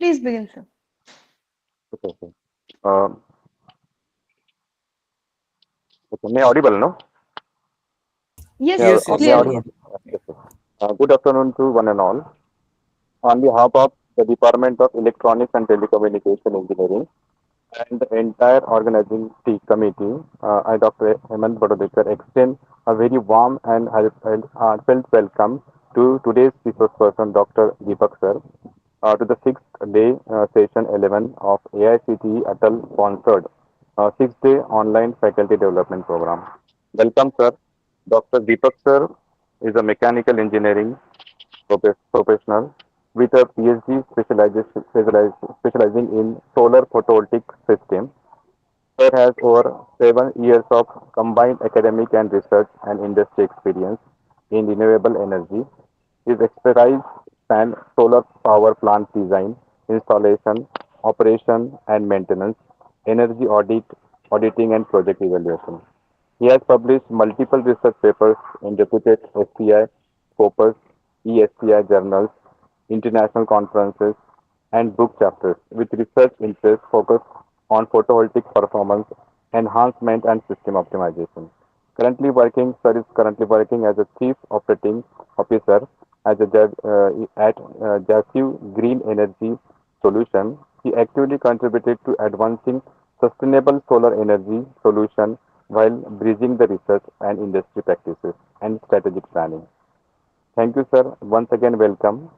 Please begin, sir. Okay, okay. Um, okay, may I audible, no? Yes, May, sir. Yes, yes, may I sir. Clearly. audible? Yes, yes. Good afternoon to one and all. On behalf of the Department of Electronics and Telecommunication Engineering and the entire organizing committee, I, Dr. Hemant Badodekar, extend a very warm and heartfelt welcome to today's resource person, Dr. Deepak sir, to the sixth day session 11 of AICTE Atal sponsored six-day online faculty development program. Welcome, sir. Dr. Deepak sir is a mechanical engineering professional with a PhD specializing in solar photovoltaic systems. Sir has over 7 years of combined academic and research and industry experience in renewable energy. His expertise span solar power plant design, installation, operation and maintenance, energy auditing and project evaluation. He has published multiple research papers in reputed SPI, Scopus, ESPI journals, international conferences, and book chapters with research interests focused on photovoltaic performance, enhancement, and system optimization. Sir is currently working as a Chief Operating Officer as a at JASU Green Energy Solution. He actively contributed to advancing sustainable solar energy solution while bridging the research and industry practices and strategic planning. Thank you, sir. Once again, welcome.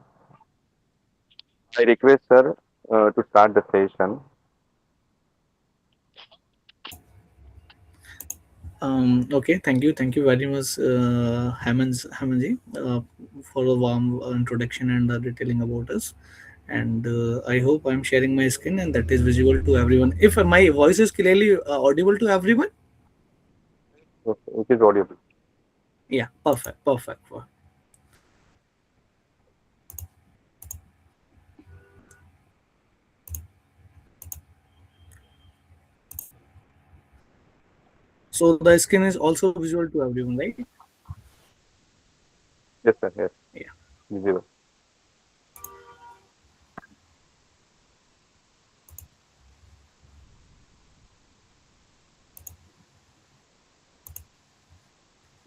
I request, sir, to start the session. Okay, thank you very much, Hamanji, for the warm introduction and detailing about us. And I hope I'm sharing my screen and that is visible to everyone. If my voice is clearly audible to everyone, Yes, it is audible. yeah, perfect. So the screen is also visual to everyone, right? Yes, sir. Yes, Yeah. visible.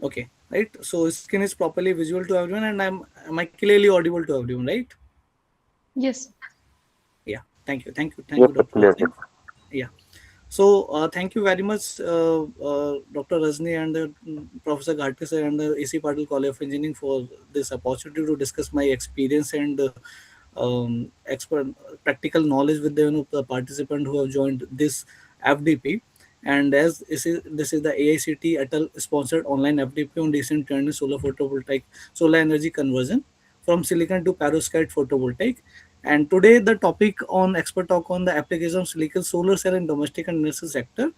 Okay, right. So screen is properly visual to everyone, and am I clearly audible to everyone, right? Yes. Yeah. Thank Yes, you, sir. Dr. Clear, Rasni. sir. Yeah. So thank you very much, Dr. Rajni and Professor Ghatte sir and the AC Patil College of Engineering for this opportunity to discuss my experience and expert practical knowledge with the participant who have joined this FDP. And as this is the AICT Atal sponsored online FDP on recent trend in solar photovoltaic solar energy conversion from silicon to perovskite photovoltaic. And today the topic on expert talk on the application of silicon solar cell in domestic and industrial sector,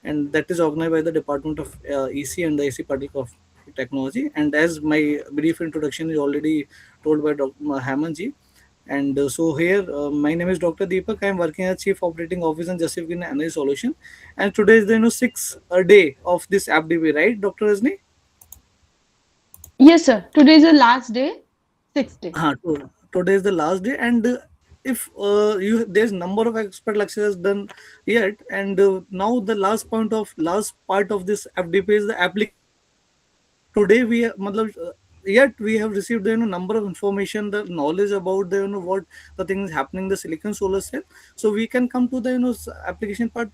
and that is organized by the Department of EC and the AC Particle of Technology. And as my brief introduction is already told by Dr. Hamanji, and so here my name is Dr. Deepak. I am working as Chief Operating Officer in Justice Green Energy Solution, and today is the sixth day of this FDB, right, Dr. Rajni? Yes, sir. Today is the last day, sixth day. Today is the last day, and if you there's number of expert lectures done yet, and now the last part of this FDP is the application part. Today matlab, yet we have received the number of information, the knowledge about the what the things happening in the silicon solar cell. So we can come to the application part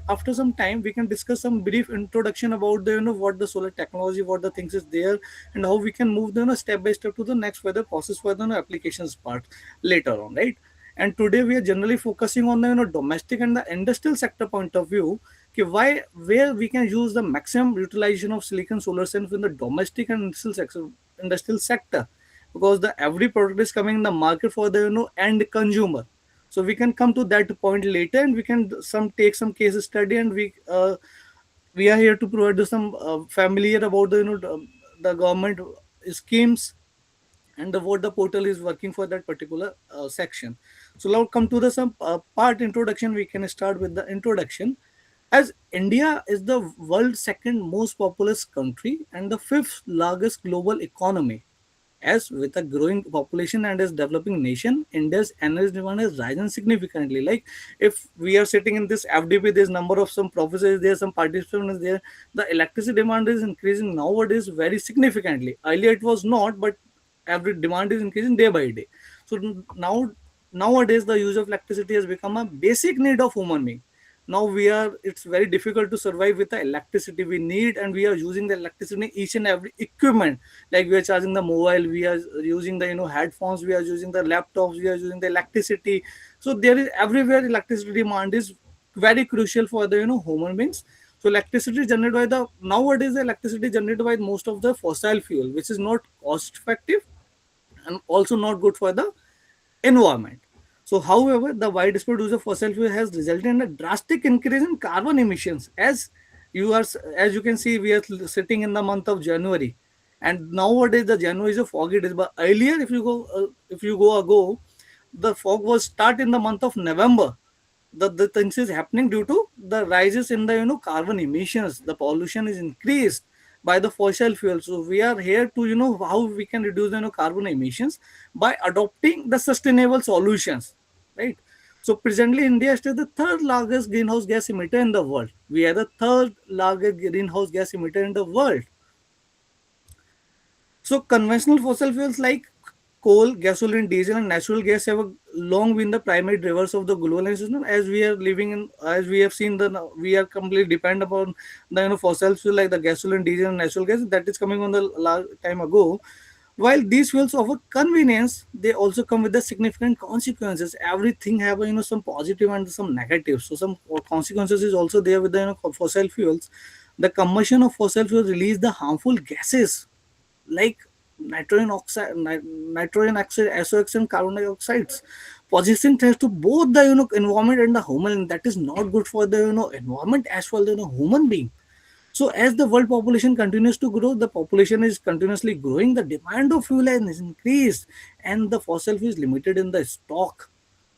after some time. We can discuss some brief introduction about the what the solar technology, what the things is there, and how we can move the step by step to the next further process for the applications part later on, right? And today we are generally focusing on the domestic and the industrial sector point of view. Why, where we can use the maximum utilization of silicon solar cells in the domestic and industrial sector, because the every product is coming in the market for the end consumer. So we can come to that point later, and we can some take some case study, and we are here to provide you some familiar about the the government schemes and what the portal is working for that particular section. So now come to the some part introduction. We can start with the introduction. As India is the world's second most populous country and the fifth largest global economy, As with a growing population and as developing nation, India's energy demand has risen significantly. Like if we are sitting in this FDP, there's number of some professors there, some participants there. The electricity demand is increasing nowadays very significantly. Earlier it was not, but every demand is increasing day by day. So now nowadays the use of electricity has become a basic need of human being. Now we are, it's very difficult to survive with the electricity we need, and we are using the electricity in each and every equipment. Like we are charging the mobile, we are using the headphones, we are using the laptops, we are using the electricity. So there is everywhere electricity demand is very crucial for the human beings. So electricity generated by the, nowadays the electricity generated by most of the fossil fuel, which is not cost effective and also not good for the environment. So, however, the widespread use of fossil fuel has resulted in a drastic increase in carbon emissions. As you can see, we are sitting in the month of January, and nowadays the January is a foggy days. But earlier, if you go ago, the fog was start in the month of November. The things is happening due to the rises in the carbon emissions. The pollution is increased by the fossil fuel. So we are here to how we can reduce the carbon emissions by adopting the sustainable solutions, right? So presently India is still the third largest greenhouse gas emitter in the world. We are the third largest greenhouse gas emitter in the world. So conventional fossil fuels like coal, gasoline, diesel, and natural gas have long been the primary drivers of the globalization. As we are living in, as we have seen, we are completely dependent upon the fossil fuel like the gasoline, diesel, and natural gas that is coming on the long time ago. While these fuels offer convenience, they also come with the significant consequences. Everything have some positive and some negative. So some consequences is also there with the fossil fuels. The combustion of fossil fuels release the harmful gases like nitrogen oxide, SOx, and carbon dioxides, possessing threats to both the environment and the human. That is not good for the environment as well the human being. So as the world population continues to grow, the population is continuously growing. The demand of fuel has increased, and the fossil fuel is limited in the stock.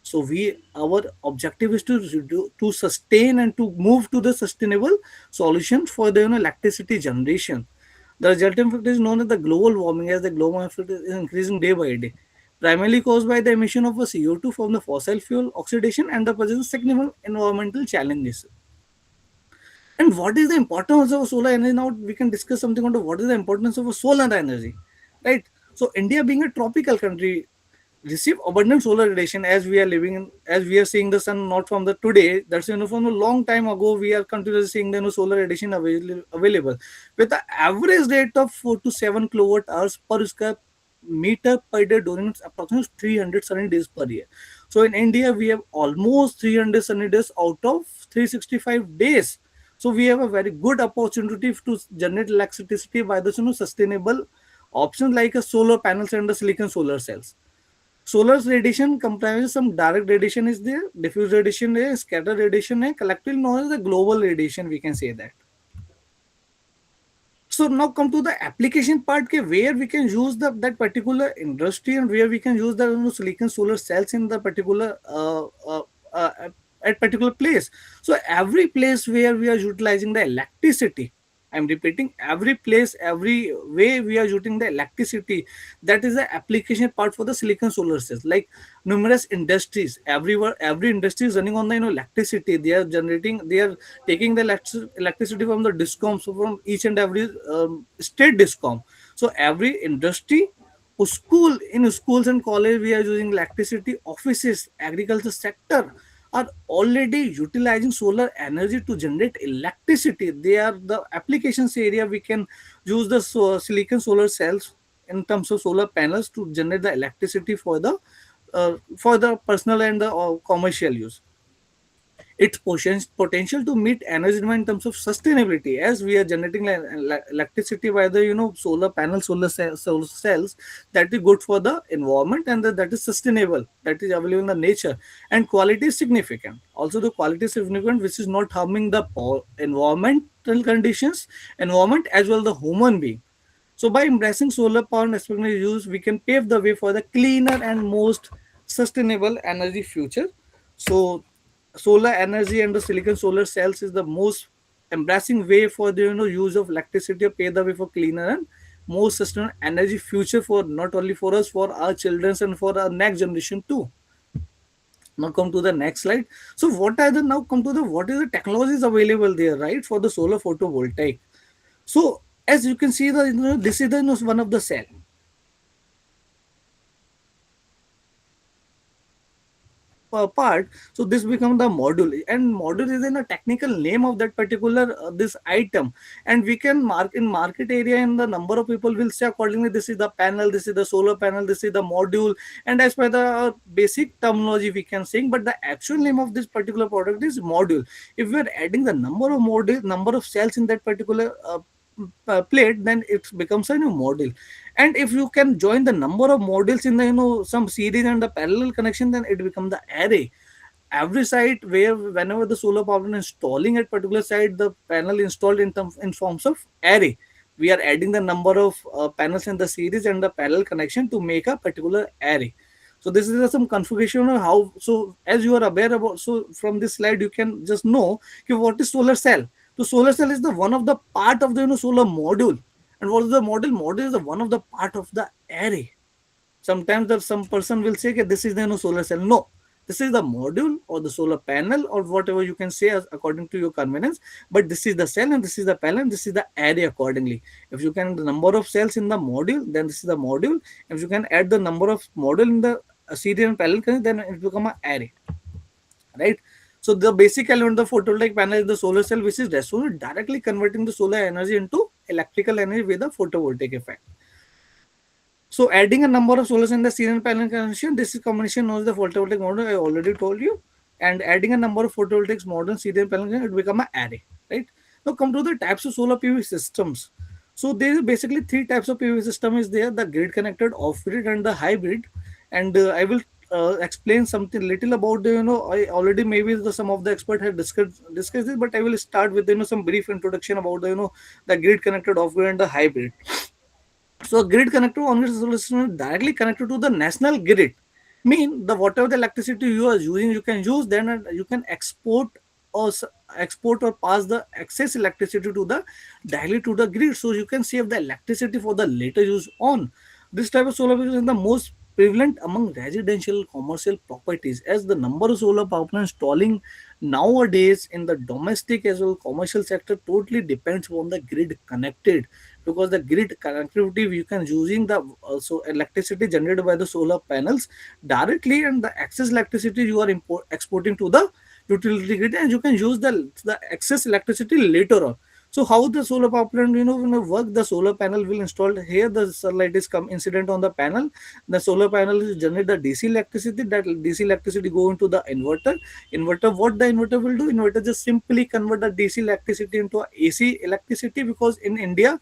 So our objective is to sustain and to move to the sustainable solution for the electricity generation. The resulting effect is known as the global warming, as the global effect is increasing day by day, primarily caused by the emission of a CO2 from the fossil fuel oxidation and the presence of significant environmental challenges. And what is the importance of solar energy? Now we can discuss something on what is the importance of a solar energy, right? So India being a tropical country receive abundant solar radiation as we are living in, as we are seeing the sun not from the today, that's from a long time ago we are continuously seeing the solar radiation available with the average rate of 4 to 7 kilowatt hours per square meter per day during approximately 300 sunny days per year. So in India we have almost 300 sunny days out of 365 days. So we have a very good opportunity to generate electricity by the sustainable options like a solar panels and the silicon solar cells. Solar radiation comprises some direct radiation is there, diffuse radiation is, scatter radiation is, collectively known as the global radiation, we can say that. So now come to the application part, where we can use that particular industry and where we can use the silicon solar cells in the particular uh, at particular place. So every place where we are utilizing the electricity, I'm repeating, every place, every way we are using the electricity, that is the application part for the silicon solar cells. Like numerous industries, everywhere, every industry is running on the electricity. They are generating, they are taking the electricity from the discom, so from each and every state discom. So every industry, school, in schools and college we are using electricity. Offices, agriculture sector are already utilizing solar energy to generate electricity. They are the applications area we can use the silicon solar cells in terms of solar panels to generate the electricity for the personal and the commercial use. Its potential to meet energy demand in terms of sustainability, as we are generating electricity by the solar panel, solar cells, that is good for the environment, and that is sustainable, that is available in the nature, and quality is significant. Also the quality is significant, which is not harming the environmental conditions, environment as well the human being. So by embracing solar power and expanding its use, we can pave the way for the cleaner and most sustainable energy future. So solar energy and the silicon solar cells is the most embracing way for the use of electricity, or pave the way for cleaner and more sustainable energy future for not only for us, for our children and for our next generation too. Now come to the next slide. So what are the now come to the what is the technologies available there, right, for the solar photovoltaic. So as you can see, the this is the one of the cell. Part, so this become the module, and module is in a technical name of that particular this item, and we can mark in market area, and the number of people will say accordingly, this is the panel, this is the solar panel, this is the module, and as per the basic terminology we can sing, but the actual name of this particular product is module. If we are adding the number of module, number of cells in that particular plate, then it becomes a new module. And if you can join the number of modules in the some series and the parallel connection, then it becomes the array. Every site where whenever the solar power is installing at particular site, the panel installed in forms of array. We are adding the number of panels in the series and the parallel connection to make a particular array. So this is some configuration of how. So as you are aware about, so from this slide you can just know okay, what is solar cell. So solar cell is the one of the part of the solar module. And what is the module? Module is the one of the part of the array. Sometimes that some person will say that this is the solar cell. No, this is the module or the solar panel or whatever you can say as according to your convenience. But this is the cell and this is the panel and this is the array accordingly. If you can the number of cells in the module, then this is the module. If you can add the number of module in the serial and parallel, then it become an array, right? So the basic element of the photovoltaic panel is the solar cell, which is responsible directly converting the solar energy into electrical energy with a photovoltaic effect. So adding a number of solar in the serial panel connection, this is combination known as the photovoltaic model. I already told you. And adding a number of photovoltaic model serial panel, it become an array, right? Now come to the types of solar PV systems. So there is basically three types of PV system is there: the grid connected, off grid, and the hybrid. And I will explain something little about the I already maybe some of the expert have discussed this, but I will start with some brief introduction about the the grid connected, off grid, and the hybrid. So a grid connector on grid solution is directly connected to the national grid. Mean the whatever the electricity you are using, you can use then and you can export or export or pass the excess electricity to the directly to the grid. So you can save the electricity for the later use on. This type of solar is the most prevalent among residential commercial properties, as the number of solar power plants installing nowadays in the domestic as well commercial sector totally depends on the grid connected, because the grid connectivity you can using the also electricity generated by the solar panels directly, and the excess electricity you are exporting to the utility grid, and you can use the excess electricity later on. So how the solar power plant work? The solar panel will installed here. The sunlight is come incident on the panel. The solar panel is generate the DC electricity. That DC electricity go into the inverter. Inverter, what the inverter will do? Inverter just simply convert the DC electricity into a AC electricity, because in India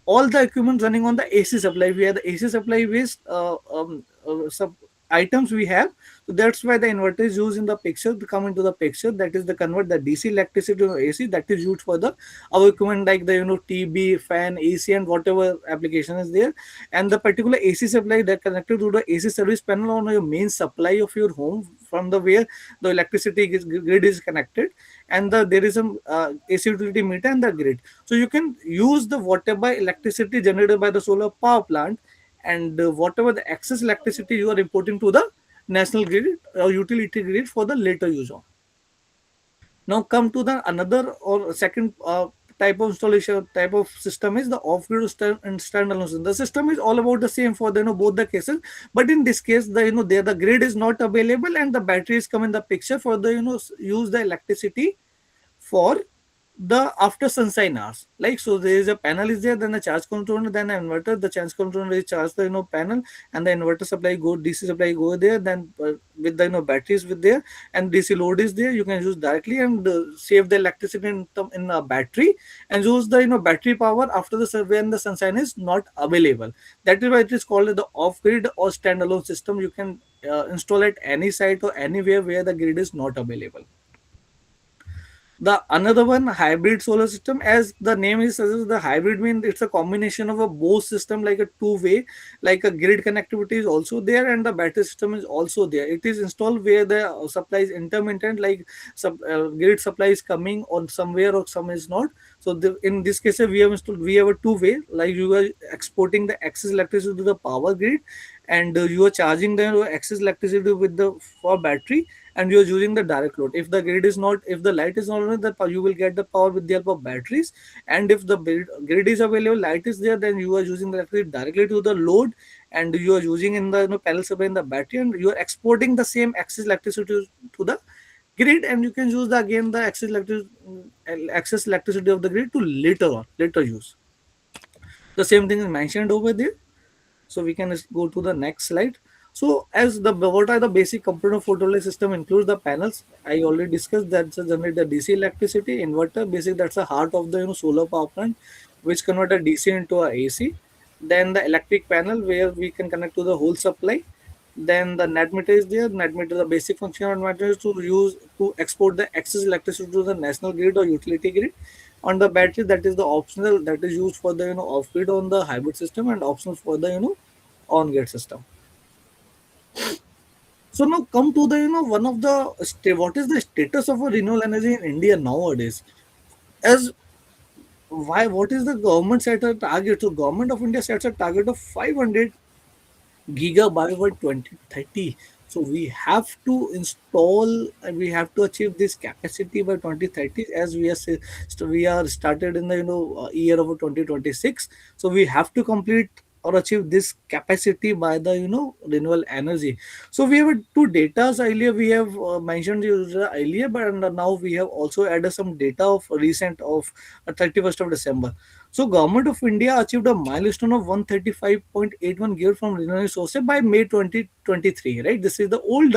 all the equipment running on the AC supply. We have the AC supply based sub items we have. So that's why the inverter is used in the picture to come into the picture. That is the convert the DC electricity to AC that is used for the our equipment like the TB, fan, AC, and whatever application is there. And the particular AC supply that connected to the AC service panel on your main supply of your home from the where the electricity grid is connected, and there is some AC utility meter and the grid. So you can use the whatever electricity generated by the solar power plant, and whatever the excess electricity you are importing to the national grid or utility grid for the later use on. Now come to the another or second type of installation type of system is the off-grid and standalone system. The system is all about the same for the both the cases, but in this case the there the grid is not available and the batteries come in the picture for the use the electricity for the after sunshine hours. Like so there is a panel is there, then the charge controller, then an inverter. The charge controller is charge the panel, and the inverter supply go DC supply go there, then with the batteries with there, and DC load is there. You can use directly and save the electricity in a battery, and use the battery power after the when the sunshine is not available. That is why it is called the off grid or standalone system. You can install at any site or anywhere where the grid is not available. The another one, hybrid solar system, as the name is suggests, the hybrid means it's a combination of a both system, like a two-way, like a grid connectivity is also there, and the battery system is also there. It is installed where the supply is intermittent, like grid supply is coming on somewhere or some is not. So in this case, we have installed, we have a two-way, like you are exporting the excess electricity to the power grid, and you are charging the excess electricity with the for battery, and you are using the direct load. If the grid is not, if the light is not on, you will get the power with the help of batteries. And if the grid is available, light is there, then you are using the electricity directly to the load, and you are using in the panel supply in the battery, and you are exporting the same excess electricity to the grid, and you can use the again the excess electricity of the grid to later use. The same thing is mentioned over there. So we can just go to the next slide. So as the what are the basic component of photovoltaic system includes the panels. I already discussed that generate the DC electricity, inverter, basic, that's the heart of the solar power plant, which convert a DC into a AC. Then the electric panel where we can connect to the whole supply. Then the net meter is there. Net meter, the basic function of net meter is to use to export the excess electricity to the national grid or utility grid. On the battery, that is the optional, that is used for the off grid on the hybrid system, and optional for the on grid system. So now come to the one of the what is the status of a renewable energy in India nowadays? As why, what is the government set a target? So government of India sets a target of 500 gigabyte by 2030. So we have to install and we have to achieve this capacity by 2030, as we are started in the year of 2026. So we have to complete or achieve this capacity by the renewable energy. So we have two data earlier, we have mentioned earlier, but now we have also added some data of recent of 31st of December. So government of India achieved a milestone of 135.81 gigawatt from renewable sources by May 2023. Right, this is the old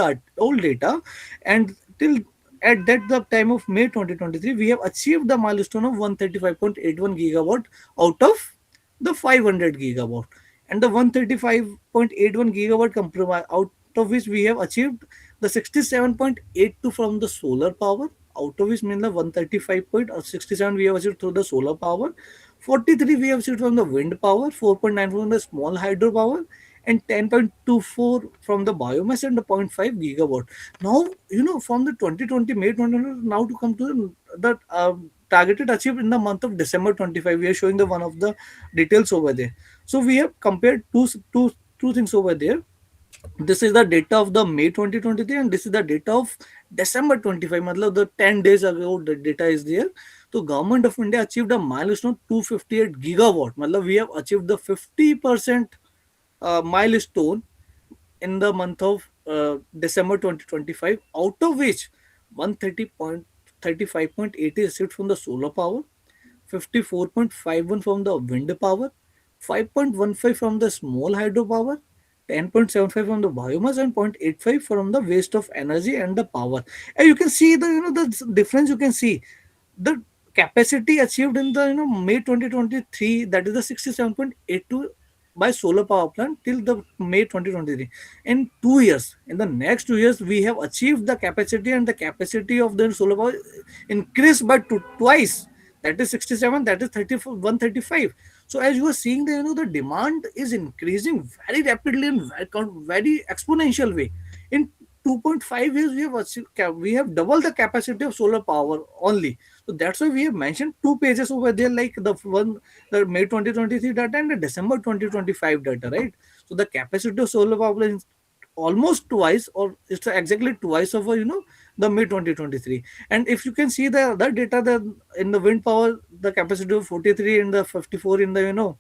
data, and till at that the time of May 2023, we have achieved the milestone of 135.81 gigawatt out of the 500 gigawatt, and the 135.81 gigawatt compromise, out of which we have achieved the 67.82 from the solar power, out of which means the 135.67 we have achieved through the solar power, 43 we have achieved from the wind power, 4.9 from the small hydro power, and 10.24 from the biomass, and the zero point 0.5 gigawatt. Now, from the 2020, May 2020, now to come to the targeted achieved in the month of December 25. We are showing the one of the details over there. So we have compared two things over there. This is the data of the May 2023, and this is the data of December 25. Matlab the 10 days ago the data is there. So government of India achieved a milestone 258 gigawatt. Matlab we have achieved the 50% milestone in the month of December 2025, out of which 130.35.80 is received from the solar power, 54.51 from the wind power, 5.15 from the small hydro power, 10.75 from the biomass, and 0.85 from the waste of energy and the power. And you can see the the difference. You can see the capacity achieved in the May 2023, that is the 67.82 by solar power plant till the May 2023. In 2 years, in the next 2 years, we have achieved the capacity, and the capacity of the solar power increased by twice. That is 67, that is 34, 135. So as you are seeing, the the demand is increasing very rapidly in very exponential way. In 2.5 years, we have doubled the capacity of solar power only. So that's why we have mentioned two pages over there, like the one, the May 2023 data and the December 2025 data, right? So the capacity of solar power is almost twice, or it's exactly twice of the May 2023. And if you can see the other data, the in the wind power, the capacity of 43 and the 54 in the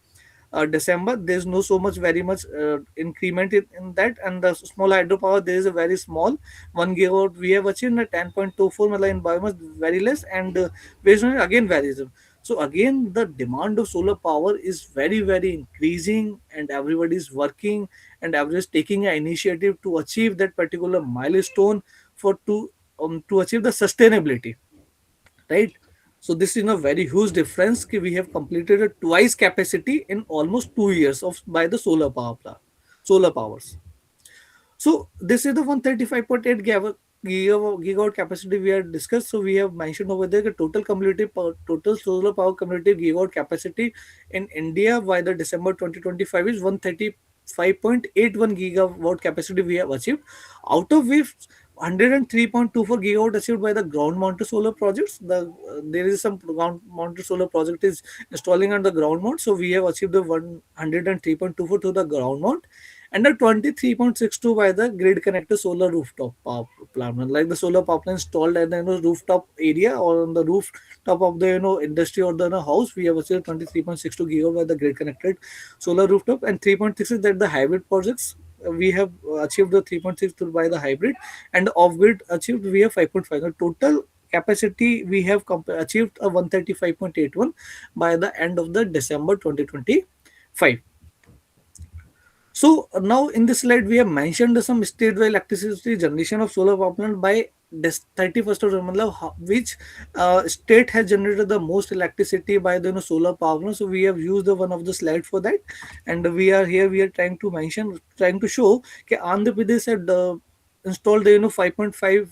December, there's no so much very much increment in that. And the small hydropower, there is a very small 1 gigawatt we have achieved, a 10.24 mala in biomass, very less, and based on it again varies. So again, the demand of solar power is very increasing, and everybody is working, and everybody is taking an initiative to achieve that particular milestone for to achieve the sustainability, right? So this is a very huge difference. We have completed a twice capacity in almost 2 years of by the solar powers. So this is the 135.8 gigawatt capacity we had discussed. So we have mentioned over there the total solar power cumulative gigawatt capacity in India by the December 2025 is 135.81 gigawatt capacity we have achieved, out of which 103.24 gigawatt achieved by the ground mounted solar projects. There is some ground mounted solar project is installing on the ground mount, so we have achieved the 103.24 to the ground mount, and the 23.62 by the grid connected solar rooftop power plant. Like the solar power plant installed at the rooftop area or on the rooftop of the industry or the house, we have achieved 23.62 gigawatt by the grid connected solar rooftop, and 3.6 is that the hybrid projects we have achieved the 3.6 by the hybrid, and off grid achieved we have 5.5. The total capacity we have achieved a 135.81 by the end of the December 2025. So now in this slide we have mentioned some statewide electricity generation of solar power plant by 31st of December, which state has generated the most electricity by the solar power plant. So we have used the one of the slide for that, and we are trying to show that Andhra Pradesh had installed the 5.56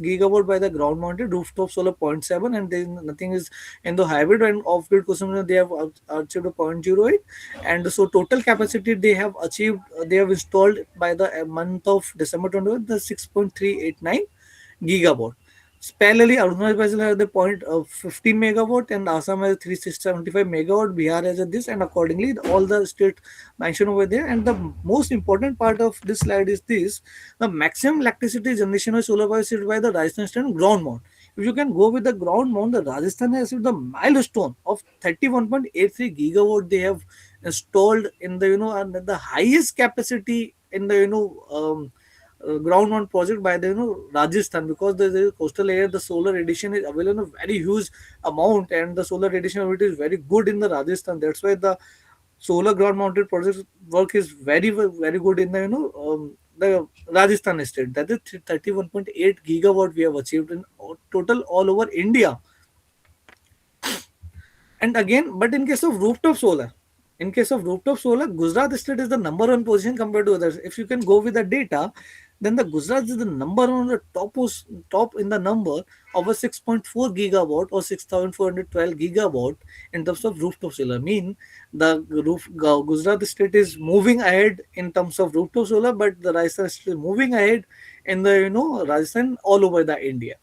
gigawatt by the ground mounted rooftop solar zero point 0.7, and then nothing is in the hybrid and off grid customer they have achieved a 0.08. And so total capacity they have achieved, they have installed by the month of December 21 the 6.389 gigawatt. Parallelly, Arunachal Pradesh has the point of 15 megawatt, and Assam has 375 megawatt. Bihar has this, and accordingly, all the state mentioned over there. And the most important part of this slide is this: the maximum electricity generation of solar power is by the Rajasthan state ground mount. If you can go with the ground mount, the Rajasthan has achieved the milestone of 31.83 gigawatt. They have installed in the and the highest capacity in the ground mount project by the Rajasthan, because the coastal area the solar radiation is available in a very huge amount, and the solar radiation of it is very good in the Rajasthan. That's why the solar ground mounted project work is very good in the the Rajasthan state. That is 31.8 gigawatt we have achieved in total all over India. And again, but in case of rooftop solar, Gujarat state is the number one position compared to others. If you can go with the data, then the Gujarat is the number one on the top in the number of a 6.4 gigawatt or 6,412 gigawatt in terms of rooftop solar. Mean the Gujarat state is moving ahead in terms of rooftop solar, but the Rajasthan state is moving ahead in the Rajasthan all over the India.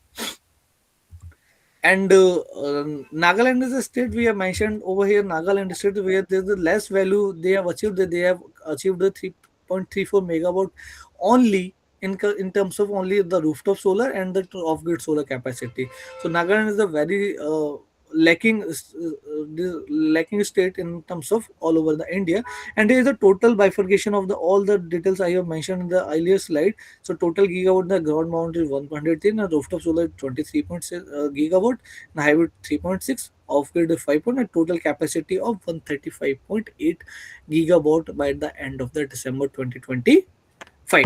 And Nagaland is a state we have mentioned over here. Nagaland state where there's the less value they have achieved. They have achieved the 3.34 megawatt only in terms of only the rooftop solar and the off grid solar capacity. So Nagaland is a very lacking state in terms of all over the India. And here is the total bifurcation of the all the details I have mentioned in the earlier slide. So total gigawatt the ground mount is 110, and rooftop solar 23.6 gigawatt, and hybrid 3.6, off grid 5 point, and total capacity of 135.8 gigawatt by the end of the December 2025.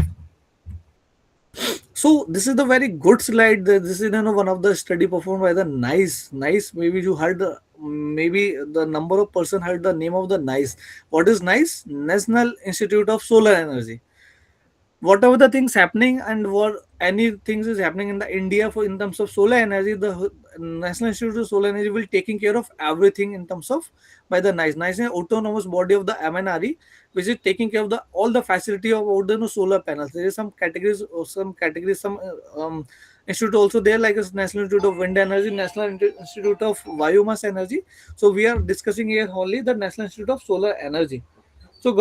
So this is the very good slide. This is one of the study performed by the nice. Maybe you heard maybe the number of person heard the name of the nice. What is nice? National Institute of Solar Energy. Whatever the things happening and what any things is happening in the India for in terms of solar energy, the National Institute of Solar Energy will taking care of everything in terms of by the nice and autonomous body of the MNRE, which is taking care of the all the facility of all the solar panels. There is some categories, institute also there, like a National Institute of Wind Energy, National Institute of Biomass Energy. So we are discussing here only the National Institute of Solar Energy. So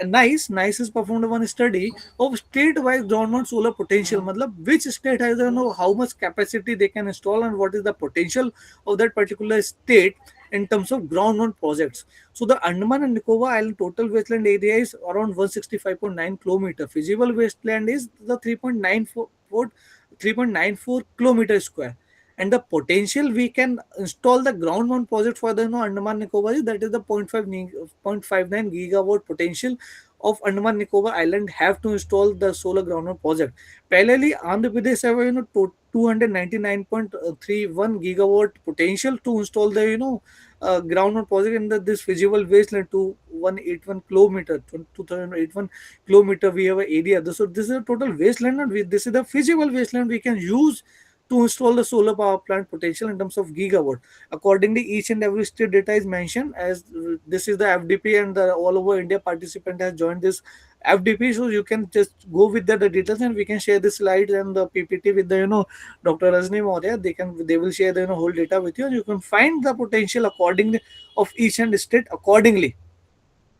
nice has performed one study of state-wise ground-mount solar potential. Matlab, which state has how much capacity they can install and what is the potential of that particular state in terms of ground-mount projects. So the Andaman and Nicobar Island total wasteland area is around 165.9 kilometer. Feasible wasteland is the 3.94 kilometer square, and the potential we can install the ground mount project for the Andaman Nicobar, that is the 0.59 gigawatt potential of Andaman Nicobar Island have to install the solar ground mount project. Parallelly, Andhra Pradesh have 299.31 gigawatt potential to install the ground mount project in this feasible wasteland to 181 kilometer, 2081 kilometer. We have an area. So this is a total wasteland, and this is the feasible wasteland we can use to install the solar power plant potential in terms of gigawatt. Accordingly, each and every state data is mentioned as this is the FDP, and the all over India participant has joined this FDP. So you can just go with the details, and we can share the slides and the PPT with the Dr. Rajni Maurya. They will share the whole data with you, and you can find the potential accordingly of each and state accordingly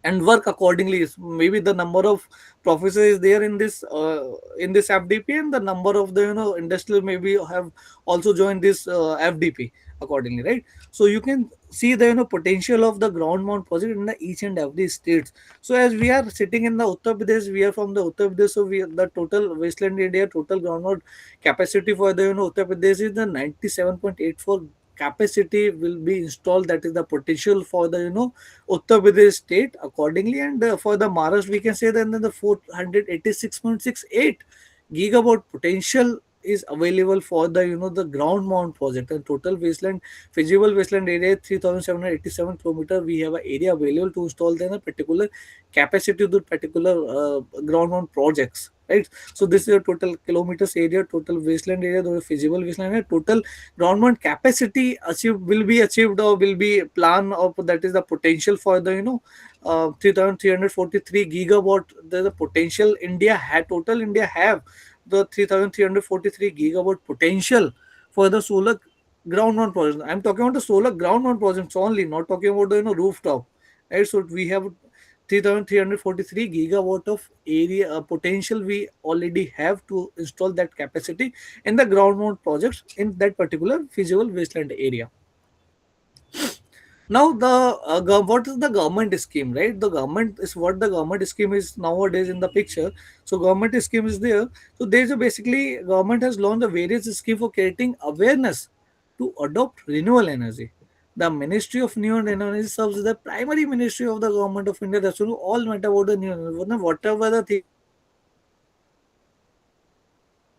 and work accordingly. Maybe the number of professors is there in this FDP, and the number of the industrial maybe have also joined this FDP accordingly, right? So you can see the potential of the ground mount project in the each and every states. So as we are sitting in the Uttar Pradesh, we are from the Uttar Pradesh, so we the total wasteland area, total ground mount capacity for the Uttar Pradesh is the 97.84 capacity will be installed. That is the potential for the Uttar Pradesh state accordingly. And for the Maharashtra, we can say that then the 486.68 gigawatt potential is available for the the ground mount project. And total wasteland feasible wasteland area 3787 kilometer. We have an area available to install then a particular capacity to the particular ground mount projects, right? So this is a total kilometers area, total wasteland area, the feasible wasteland area, total ground mount capacity achieved will be achieved or will be plan of that is the potential for the 3343 gigawatt. The potential India had, total India have the 3343 gigawatt potential for the solar ground mount project. I'm talking about the solar ground mount projects only, not talking about the rooftop, right? So we have 3343 gigawatt of area potential we already have to install that capacity in the ground mount projects in that particular feasible wasteland area. Now the what is the government scheme, right? The government is what the government scheme is nowadays in the picture. So government scheme is there. So there's a basically government has launched a various scheme for creating awareness to adopt renewable energy. The Ministry of New and Energy serves as the primary ministry of the government of India. That's all matter about the new energy. Whatever the thing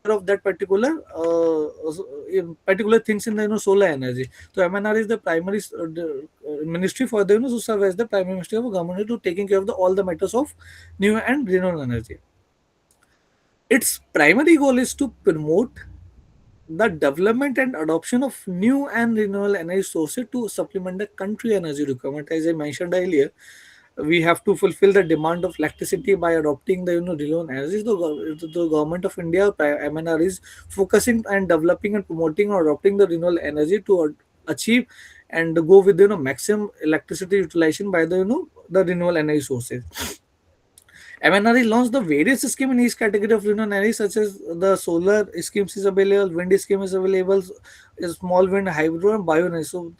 of that particular things in the solar energy. So MNR is the primary ministry for the to serve as the primary ministry of government to taking care of all the matters of new and renewable energy. Its primary goal is to promote the development and adoption of new and renewable energy sources to supplement the country energy requirement. As I mentioned earlier, we have to fulfill the demand of electricity by adopting the renewable energy. The government of India, MNR, is focusing and developing and promoting or adopting the renewable energy to achieve and go with maximum electricity utilization by the the renewable energy sources. MNRE launched the various schemes in each category of renewable energy, such as the solar schemes is available, wind scheme is available, small wind, hydro, and bioenergy. So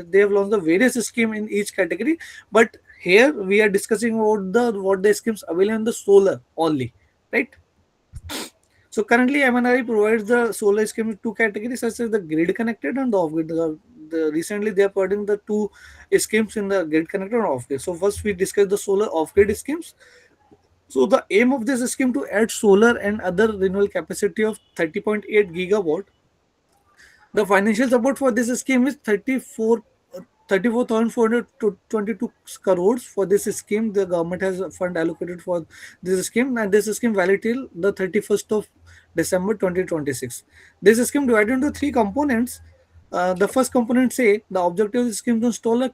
they have launched the various schemes in each category. But here we are discussing about the what the schemes available in the solar only, right? So currently MNRE provides the solar scheme in two categories, such as the grid connected and the off grid. Recently they are providing the two schemes in the grid connected and off grid. So first we discuss the solar off grid schemes. So the aim of this scheme to add solar and other renewable capacity of 30.8 gigawatt. The financial support for this scheme is 34,422 crores. For this scheme, the government has a fund allocated for this scheme, and this scheme valid till the 31st of December 2026. This scheme divided into three components. The first component say the objective of the scheme to install a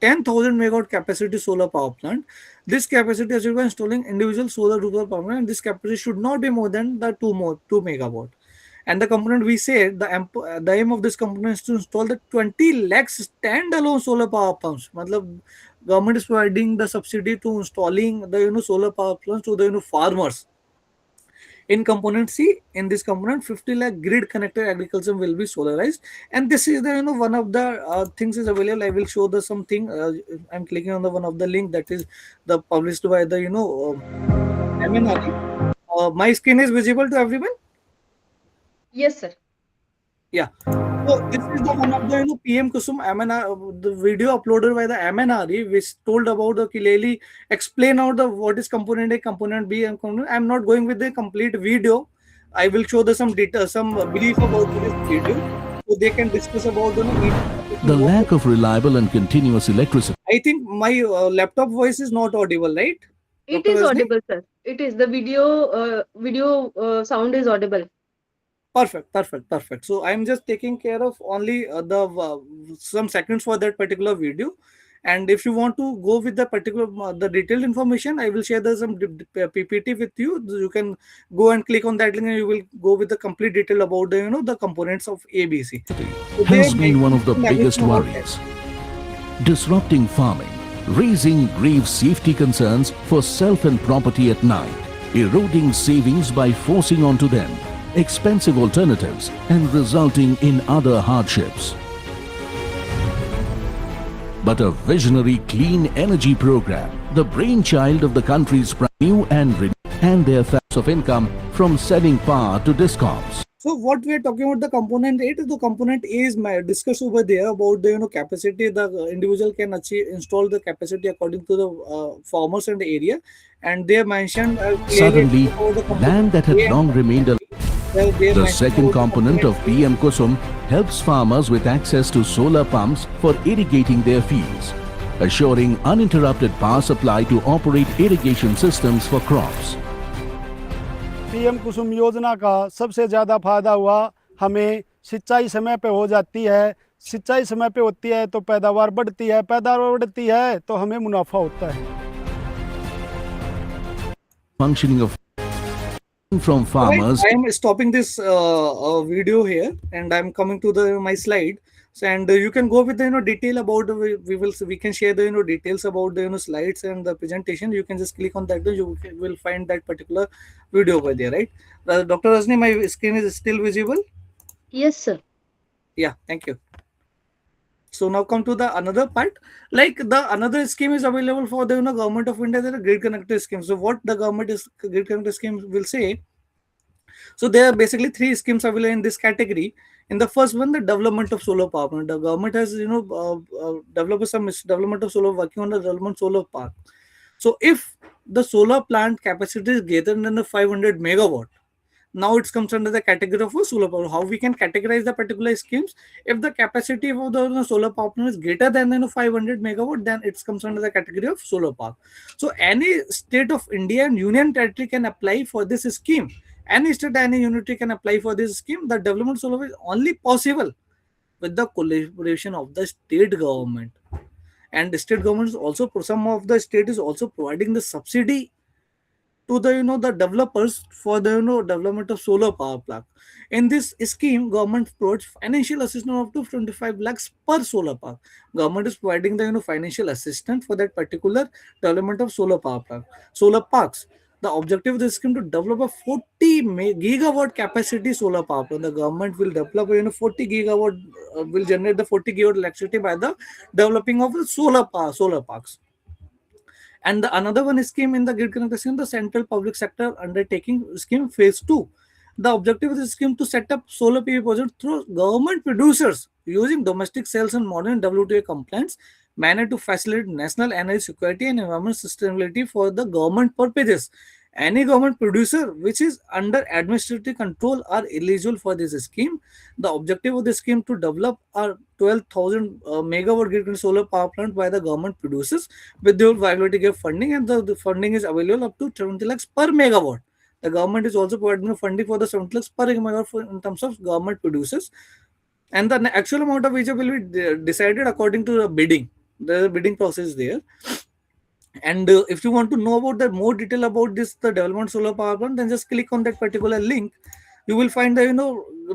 10,000 megawatt capacity solar power plant. This capacity is achieved by installing individual solar rooftop power plant, and this capacity should not be more than the 2 megawatt. And the component we said the aim of this component is to install the 20 lakhs standalone solar power pumps. Matlab, government is providing the subsidy to installing the solar power plants to the farmers. In component C, in this component, 50 lakh grid connected agriculture will be solarized, and this is the one of the things is available. I will show the something. I'm clicking on the one of the link that is the published by the MNRE. My screen is visible to everyone. Yes, sir. Yeah. So this is the one of the PM Kusum MNR, the video uploaded by the MNRE, which told about the clearly explain out the what is component A, component B, and component. I'm not going with the complete video. I will show the some data, some brief about this video, so they can discuss about each asking The what? lack of reliable and continuous electricity. I think my laptop voice is not audible, right, It Dr. is Rajni? audible, sir. It is the video sound is audible. Perfect, perfect, perfect. So I'm just taking care of only the some seconds for that particular video. And if you want to go with the particular the detailed information, I will share the some PPT with you. You can go and click on that link, and you will go with the complete detail about the the components of ABC. So they Has been one mentioned of the biggest everything about that. worries. Disrupting farming, raising grave safety concerns for self and property at night, eroding savings by forcing onto them expensive alternatives and resulting in other hardships. But a visionary clean energy program, the brainchild of the country's new and their source of income from selling power to discoms. So what we are talking about the component 8, the component A is discussed over there about the capacity the individual can achieve install the capacity according to the farmers and the area, and they mentioned clearly Suddenly, about the land component that had A and long remained component a B. They The mentioned second about the component component of B. PM Kusum helps farmers with access to solar pumps for irrigating their fields, assuring uninterrupted power supply to operate irrigation systems for crops. PM Kusum योजना का सबसे ज़्यादा फायदा हुआ हमें सिंचाई समय पे हो जाती है। सिंचाई समय पे होती है तो पैदावार बढ़ती है, पैदावार बढ़ती है तो हमें मुनाफा होता है। Functioning of from Right, farmers. I am stopping this video here, and I'm coming to the my slide. So, and you can go with the detail about the we can share the details about the slides and the presentation. You can just click on that. Will find that particular video over there, right? Dr. Rajni, my screen is still visible. Yes, sir. Yeah, thank you. So now come to the another part. Like the another scheme is available for the government of India. There are grid connector scheme. So what the government is grid connector scheme will say. So there are basically three schemes available in this category. In the first one, the development of solar power plant. The government has developed some development of solar working on the development solar park. So if the solar plant capacity is greater than the 500 megawatt, now it comes under the category of a solar power. How we can categorize the particular schemes? If the capacity of the solar power plant is greater than 500 megawatt, then it comes under the category of solar park. So any state of India and union territory can apply for this scheme. Any state, any unity can apply for this scheme. The development solar is only possible with the collaboration of the state government. And the state government is also, some of the state is also providing the subsidy to the the developers for the development of solar power plant. In this scheme, government provides financial assistance up to 25 lakhs per solar park. Government is providing the financial assistance for that particular development of solar power plant, solar parks. The objective of the scheme to develop a 40 gigawatt capacity solar power plant. The government will develop 40 gigawatt will generate the 40 gigawatt electricity by the developing of the solar parks. And the another one scheme in the grid connection, the central public sector undertaking scheme phase 2. The objective of the scheme to set up solar PV projects through government producers using domestic cells and modern WTA compliance manner to facilitate national energy security and environmental sustainability for the government purposes. Any government producer which is under administrative control are eligible for this scheme. The objective of the scheme to develop a 12,000 megawatt grid solar power plant by the government producers with the viability gap funding, and the funding is available up to 70 lakhs per megawatt. The government is also providing funding for the 70 lakhs per megawatt in terms of government producers, and the actual amount of which will be decided according to the bidding. The bidding process there. And if you want to know about the more detail about this the development solar power plant, then just click on that particular link. You will find the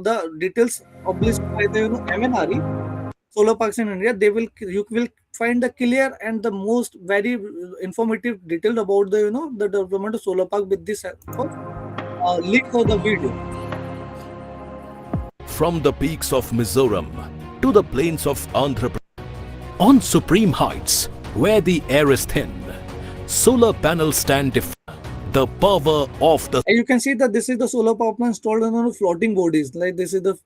the details published by the MNRE solar parks in India. You will find the clear and the most very informative detail about the the development of solar park with this link for the video. From the peaks of Mizoram to the plains of Andhra Pradesh, on supreme heights where the air is thin, solar panels stand the power of the And you can see that this is the solar power plant installed on floating bodies. Like this is the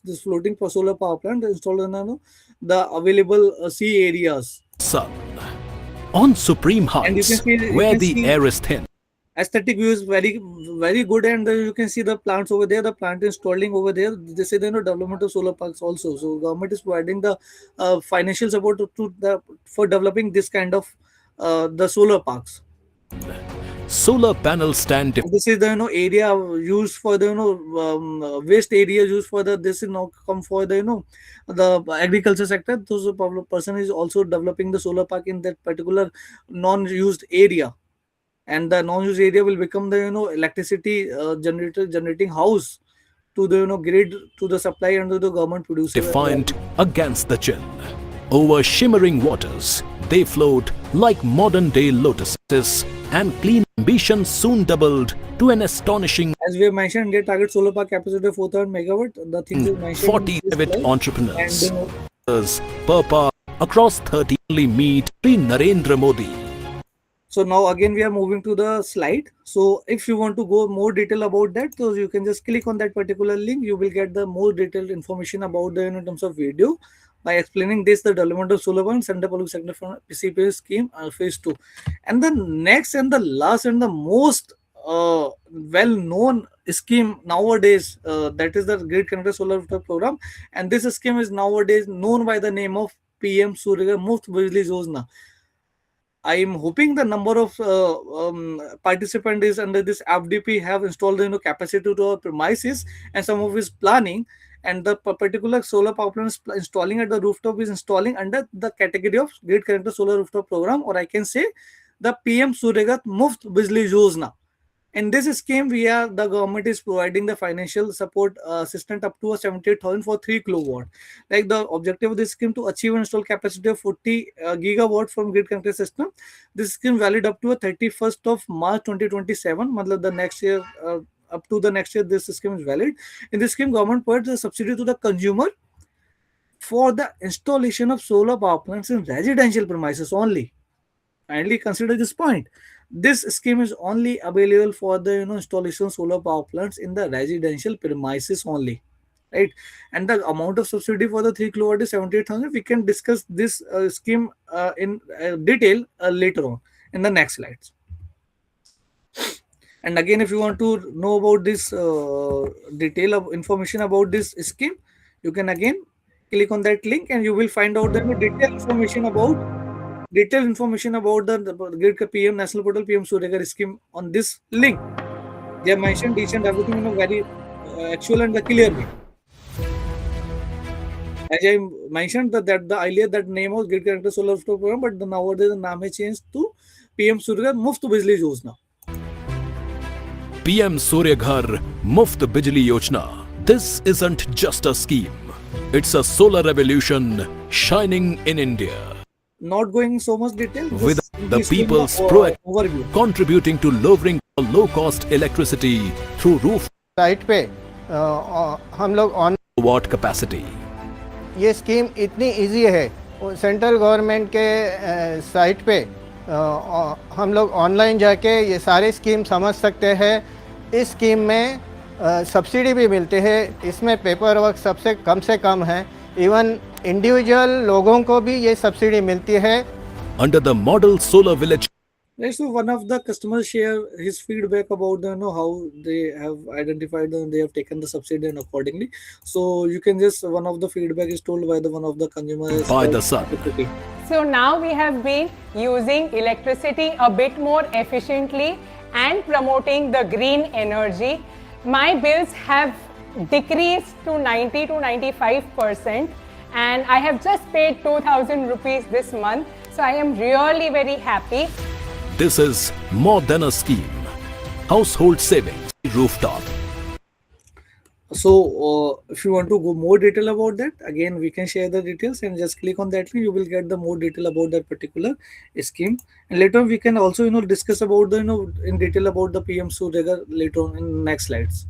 this floating solar power plant installed on the available sea areas. sun. On supreme And you can heights see where the air is thin. aesthetic view is very good, and you can see the plants over there, the plant installing over there. This is, development of solar parks also. So government is providing the financial support to the for developing this kind of the solar parks. Solar panel stand This is the area used for the waste area used for the, this is now come for the the agriculture sector. Those person is also developing the solar park in that particular non-used area, and the non-used area will become the electricity generating house to the grid, to the supply, and to the government producer as well. defiant against the chill. Over shimmering waters, they float like modern day lotuses, and clean ambition soon doubled to an astonishing As we have mentioned, India target solar park capacity of 4,000 megawatt. The things we mentioned 40 in this private slide. entrepreneurs. And Per park across 30 only meet Sri Narendra Modi. so now again we are moving to the slide. So if you want to go more detail about that, so you can just click on that particular link. You will get the more detailed information about the in terms of video by explaining this, the development of solar power center public sector from PCPA scheme phase 2. And the next and the last and the most well known scheme nowadays, that is the grid connected solar rooftop program, and this scheme is nowadays known by the name of PM Surya Muft Bijli Yojana. I am hoping the number of participants is under this FDP have installed the capacity to our premises, and some of is planning, and the particular solar power plant is installing at the rooftop is installing under the category of grid connected solar rooftop program, or I can say the PM Suryagat Muft Bijli Yojana. In this scheme, the government is providing the financial support assistance up to 78,000 for 3 kilowatt. Like the objective of this scheme to achieve and install capacity of 40 gigawatt from grid connected system. This scheme valid up to a 31st of March 2027. Matlab the next year, up to the next year, this scheme is valid. In this scheme, government provides a subsidy to the consumer for the installation of solar power plants in residential premises only. Kindly consider this point. This scheme is only available for the installation of solar power plants in the residential premises only, right? And the amount of subsidy for the 3 kilowatt is 78,000. We can discuss this scheme in detail later on in the next slides. And again, if you want to know about this detail of information about this scheme, you can again click on that link, and you will find out the detailed information about the Grid PM National Portal PM Suryagar scheme on this link. They have mentioned each and everything in a very actual and a clear way. As I mentioned that the earlier that name was Grid Connected Solar Rooftop Program, but nowadays the name has changed to PM Suryagar Muft Bijli Yojana. PM Surya Ghar Muft Bijli Yojana. This isn't just a scheme. It's a solar revolution shining in India. Not going so much detail. With the people's overview contributing to lowering low-cost electricity through roof site पे हम लोग on watt capacity. ये scheme इतनी easy है, central government के site पे हम लोग ऑनलाइन जाके ये सारे स्कीम समझ सकते हैं। इस स्कीम में सब्सिडी भी मिलते हैं, इसमें पेपर वर्क सबसे कम है, इवन इंडिविजुअल लोगों को भी ये सब्सिडी मिलती है। Under the model solar village, Right, so one of the customers share his feedback about how they have identified and they have taken the subsidy and accordingly. So you can just, one of the feedback is told by the one of the consumers by the sun. So now we have been using electricity a bit more efficiently and promoting the green energy. My bills have decreased to 90 to 95%, and I have just paid 2,000 rupees this month. So I am really very happy. This is more than a scheme. Household savings rooftop. So if you want to go more detail about that, again we can share the details and just click on that link. You will get the more detail about that particular scheme. And later we can also discuss about the in detail about the PM Suryagar later on in next slides.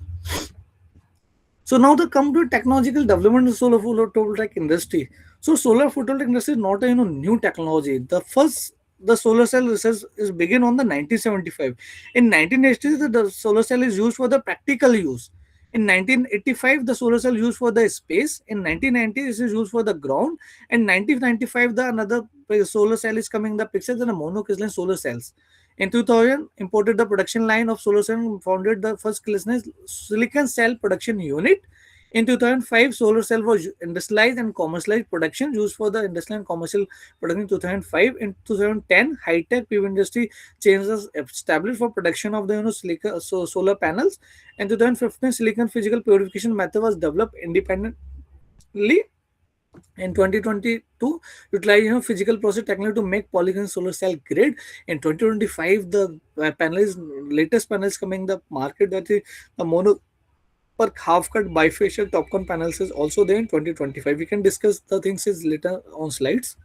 So now the come to technological development of solar photovoltaic industry. So solar photovoltaic industry is not a new technology. The solar cell research is begun on the 1975. In 1980s, the solar cell is used for the practical use. In 1985, the solar cell used for the space. In 1990, this is used for the ground. In 1995, the another solar cell is coming in the picture, the monocrystalline solar cells. In 2000, imported the production line of solar cell and founded the first silicon cell production unit. In 2005, solar cell was industrialized and commercialized production used for the industrial and commercial production in 2005. In 2010, high-tech PV industry chains was established for production of the solar panels. In 2015, silicon physical purification method was developed independently. In 2022, utilize physical process technology to make polygon solar cell grid. In 2025, the latest panels coming the market, that is the mono per half cut bifacial topcon panels, is also there in 2025. We can discuss the things is later on slides.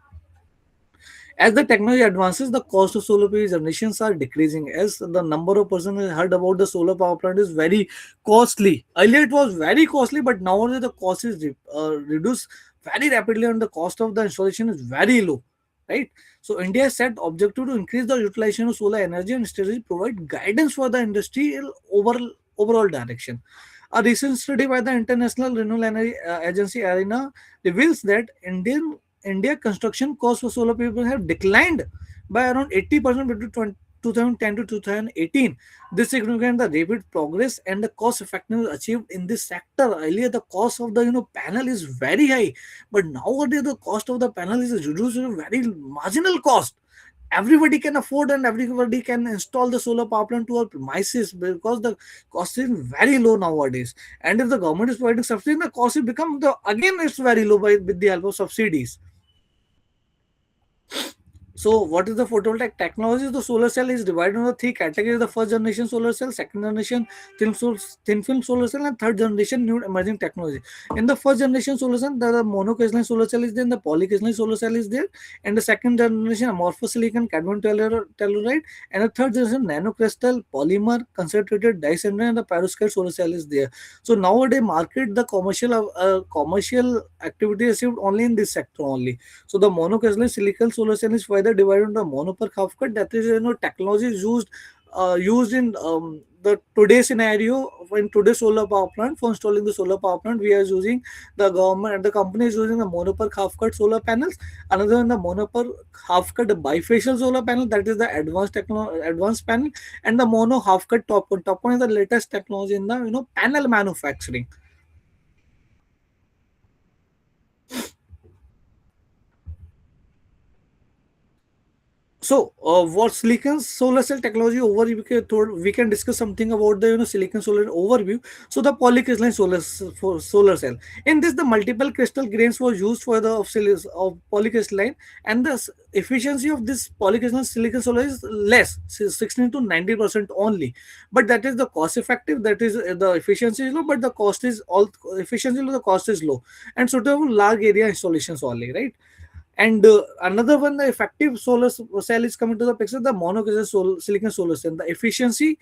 As the technology advances, the cost of solar PV generations are decreasing. As the number of persons who heard about the solar power plant is very costly. Earlier it was very costly, but nowadays the cost is reduced very rapidly, and the cost of the installation is very low. Right. So India has set objective to increase the utilization of solar energy and strategy provide guidance for the industry in overall direction. A recent study by the International Renewable Energy Agency ARENA reveals that India construction costs for solar PV have declined by around 80% between 2010 to 2018. This significant the rapid progress and the cost effectiveness achieved in this sector. Earlier, the cost of the panel is very high, but nowadays the cost of the panel is reduced to a very marginal cost. Everybody can afford and everybody can install the solar power plant to our premises because the cost is very low nowadays. And if the government is providing subsidy, the cost will become the again it's very low with the help of subsidies. So, what is the photovoltaic technology? The solar cell is divided into three categories: the first generation solar cell, second generation thin film solar cell, and third generation new emerging technology. In the first generation solar cell, the monocrystalline solar cell is there, and the polycrystalline solar cell is there, and the second generation amorphous silicon cadmium telluride, and the third generation nanocrystal polymer concentrated dicenter and the perovskite solar cell is there. So nowadays, market the commercial activity received only in this sector only. So the monocrystalline silicon solar cell is further divided into monoper half cut. That is, technology is used in the today's scenario in today's solar power plant. For installing the solar power plant, we are using the government and the company is using the monoper half cut solar panels. Another in the monoper half cut bifacial solar panel, that is the advanced panel, and the mono half cut top one. Top one is the latest technology in the panel manufacturing. So, what silicon solar cell technology overview? We can discuss something about the silicon solar overview. So, the polycrystalline solar cell. In this, the multiple crystal grains was used for the of polycrystalline, and the efficiency of this polycrystalline silicon solar is less, 16 to 90% only. But that is the cost effective. That is the efficiency is low, but the cost is all efficiency low. The cost is low, and suitable large area installations only, right? And another one, the effective solar cell is coming to the picture, the monocrystalline silicon solar cell. The efficiency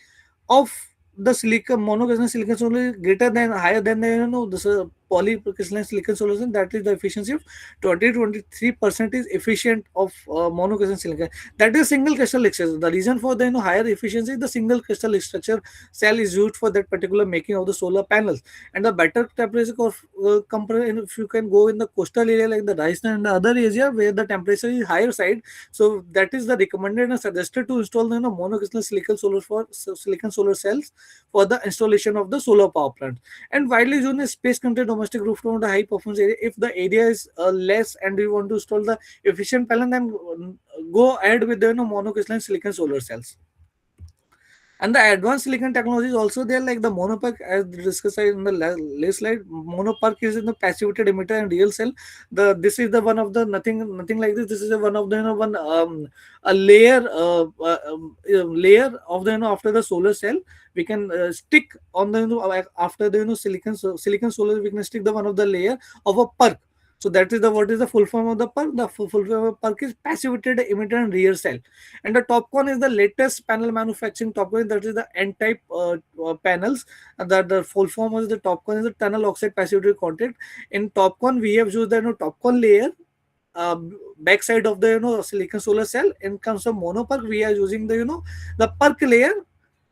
of the silicon monocrystalline silicon solar is greater than higher than the this polycrystalline silicon solar cell. That is the efficiency of 23% is efficient of monocrystalline silicon. That is single crystal structure. The reason for the higher efficiency, the single crystal structure cell is used for that particular making of the solar panels. And the better temperature of if you can go in the coastal area like the Rajasthan and the other area where the temperature is higher side, so that is the recommended and suggested to install the monocrystalline silicon solar cells for the installation of the solar power plant. And widely used in space contained domestic rooftop on the high performance area. If the area is less and we want to install the efficient panel, then go ahead with the monocrystalline silicon solar cells. And the advanced silicon technology is also there, like the monopark, as discussed in the last slide. Monopark is in the passivated emitter and real cell. This is the one of the nothing like this. This is the one of the one a layer layer of the after the solar cell. We can stick on the after the silicon solar. We can stick the one of the layer of a perk. So that is the what is the full form of the PERC? The full form of PERC is passivated emitter and rear cell. And the TOPCon is the latest panel manufacturing TOPCon. That is the N-type panels. And that the full form is the TOPCon is the tunnel oxide passivated content. In TOPCon, we have used the TOPCon layer. Backside of the silicon solar cell. In terms of monoPERC, we are using the the PERC layer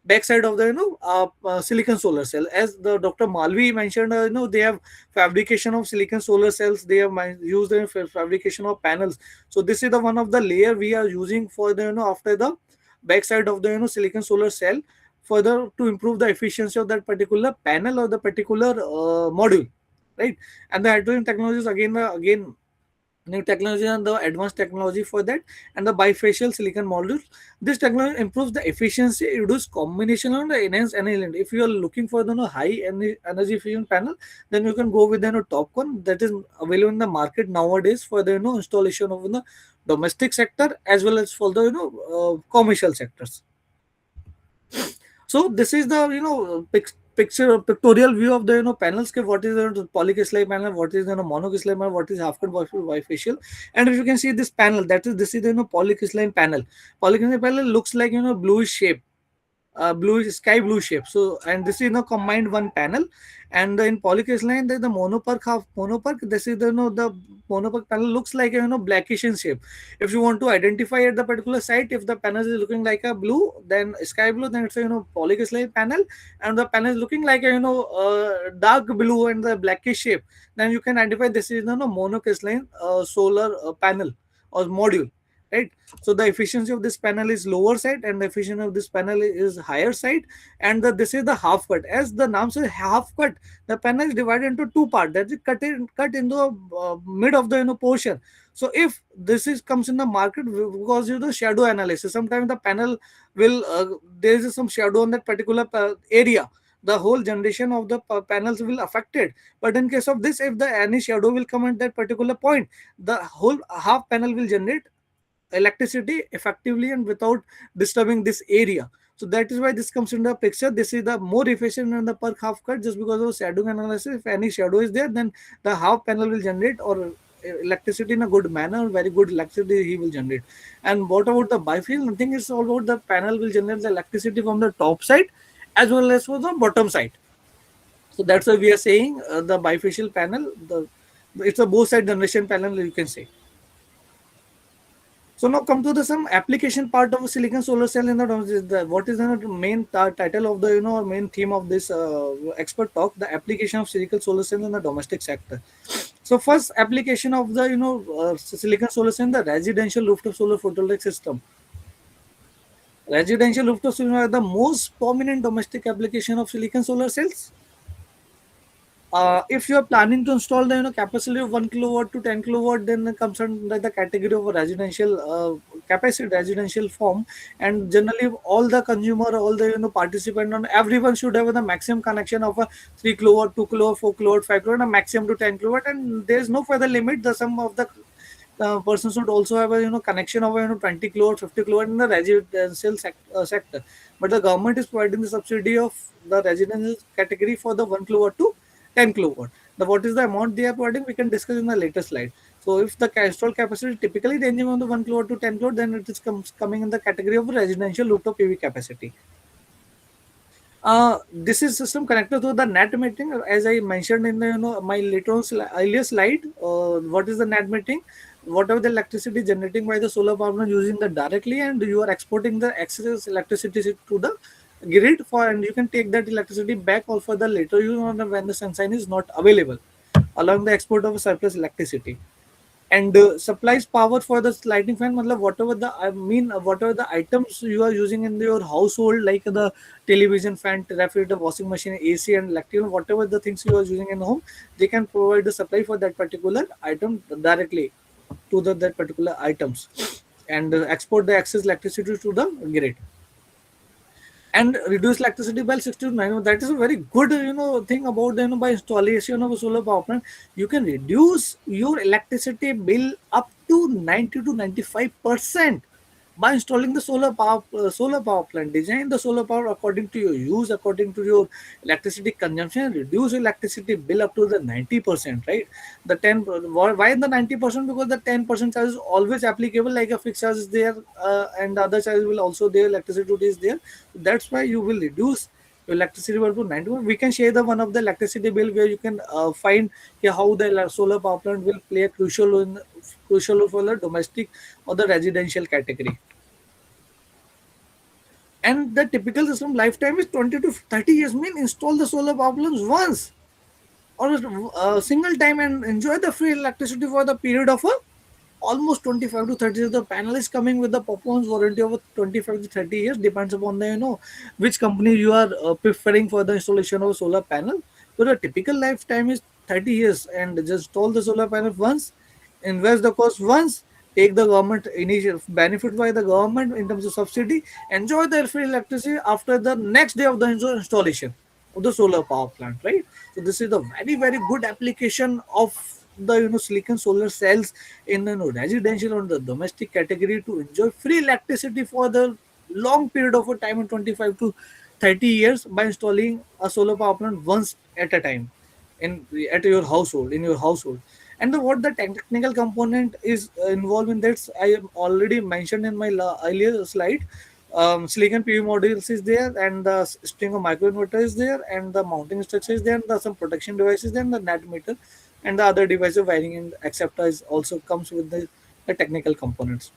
backside of the silicon solar cell. As the Dr. Malvi mentioned, they have fabrication of silicon solar cells. They have used the fabrication of panels. So this is the one of the layer we are using for the after the backside of the silicon solar cell, further to improve the efficiency of that particular panel or the particular module, right? And the hydrogen technology is again new technology and the advanced technology for that, and the bifacial silicon modules. This technology improves the efficiency, reduce combination, and enhance energy. If you are looking for the high energy efficient panel, then you can go with the TOPCon that is available in the market nowadays for the installation of the domestic sector as well as for the commercial sectors. So this is the pictorial view of the panels. What is the polycrystalline panel? What is the monocrystalline panel? What is half cut bifacial? And if you can see this panel, this is the polycrystalline panel. Polycrystalline panel looks like bluish shape, blue sky blue shape. So and this is combined one panel, and in polycrystalline the monoperk half monoperk. This is the monoperk panel looks like a blackish in shape. If you want to identify at the particular site, if the panel is looking like a blue, then sky blue, then it's a polycrystalline panel, and the panel is looking like a dark blue and the blackish shape, then you can identify this is monocrystalline solar panel or module, right? So the efficiency of this panel is lower side and the efficiency of this panel is higher side. And this is the half cut. As the name says half cut, the panel is divided into two parts, that is cut into the mid of the portion. So if this is comes in the market, because the shadow analysis, sometimes the panel will there is some shadow on that particular area, the whole generation of the panels will affected. But in case of this, if the any shadow will come at that particular point, the whole half panel will generate electricity effectively and without disturbing this area. So that is why this comes in the picture. This is the more efficient than the per half cut, just because of shadow analysis. If any shadow is there, then the half panel will generate or electricity in a good manner, very good electricity he will generate. And what about the bifacial? Nothing is all about the panel will generate the electricity from the top side as well as for the bottom side. So that's why we are saying the bifacial panel, it's a both side generation panel, you can say. So now come to the some application part of a silicon solar cell in what is the main title of the or main theme of this expert talk, the application of silicon solar cell in the domestic sector. So first application of the silicon solar cell in the residential rooftop solar photovoltaic system. Residential rooftop solar are the most prominent domestic application of silicon solar cells. If you are planning to install the capacity of 1 kilowatt to 10 kilowatt, then it comes under the category of a residential capacity, residential form. And generally all the consumer, all the participant, on everyone should have the maximum connection of a 3 kilowatt, 2 kilowatt, 4 kilowatt, 5 kilowatt, a maximum to 10 kilowatt, and there is no further limit. The sum of the person should also have a connection of 20 kilowatt, 50 kilowatt in the residential sector. But the government is providing the subsidy of the residential category for the 1 kilowatt to 10 kilowatt. What is the amount they are providing, we can discuss in the later slide. So if the installed capacity typically ranging from the 1 kilowatt to 10 kilowatt, then it is coming in the category of residential rooftop PV capacity. This is system connected to the net metering, as I mentioned in the my earlier slide. What is the net metering? Whatever the electricity generating by the solar power plant using the directly, and you are exporting the excess electricity to the grid for, and you can take that electricity back or for the later use when the sunshine is not available, allowing the export of surplus electricity. And supplies power for the lighting fan, whatever the items you are using in your household, like the television, fan, refrigerator, washing machine, AC, and electrical, whatever the things you are using in home, they can provide the supply for that particular item directly to that particular items, and export the excess electricity to the grid and reduce electricity bill 60 to 9. That is a very good thing about by installation of a solar power plant, you can reduce your electricity bill up to 90 to 95% by installing the solar power plant. Design the solar power according to your use, according to your electricity consumption, reduce electricity bill up to the 90%, right? The 10, why the 90%? Because the 10% charge is always applicable, like a fixed charge is there, and the other charge will also there, electricity is there. That's why you will reduce your electricity bill to 90%. We can share the one of the electricity bill where you can find how the solar power plant will play a crucial role for the domestic or the residential category. And the typical system lifetime is 20 to 30 years. Mean install the solar power plants once or a single time and enjoy the free electricity for the period of almost 25 to 30 years. The panel is coming with the performance warranty of 25 to 30 years, depends upon the which company you are preferring for the installation of a solar panel. So the typical lifetime is 30 years, and just install the solar panel once, invest the cost once, take the government initial benefit by the government in terms of subsidy, enjoy the free electricity after the next day of the installation of the solar power plant, right? So this is a very very good application of the silicon solar cells in residential or the domestic category to enjoy free electricity for the long period of a time in 25 to 30 years by installing a solar power plant once at a time in at your household, in your household. And what the technical component is involved in that, I am already mentioned in my earlier slide. Silicon PV modules is there, and the string of microinverter is there, and the mounting structure is there, and some protection devices there, and the net meter and the other device wiring and etc. is also comes with the technical components.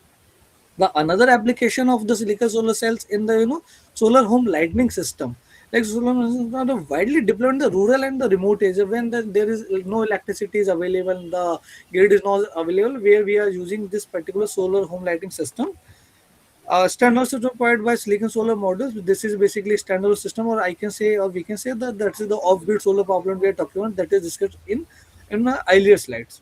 The another application of the silicon solar cells in the solar home lighting system, like solar systems are widely deployed in the rural and the remote areas when there is no electricity is available, the grid is not available, where we are using this particular solar home lighting system. Standard system provided by silicon solar modules. This is basically standard system, or I can say, or we can say that that is the off-grid solar power plant we are talking about, that is discussed in the earlier slides.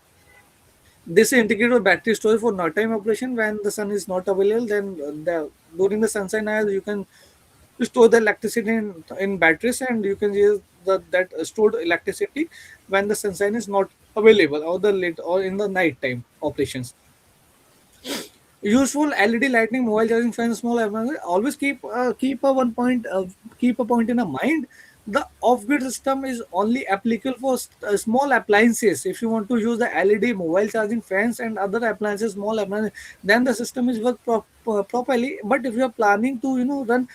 This is integrated with battery storage for nighttime operation when the sun is not available. Then during the sunshine hours, you can store the electricity in batteries, and you can use that stored electricity when the sunshine is not available, or the late or in the nighttime operations. Useful LED lighting, mobile charging fan, small appliances. Always keep a point in a mind. The off-grid system is only applicable for small appliances. If you want to use the LED, mobile charging fans, and other appliances, small appliances, then the system is work properly. But if you are planning to run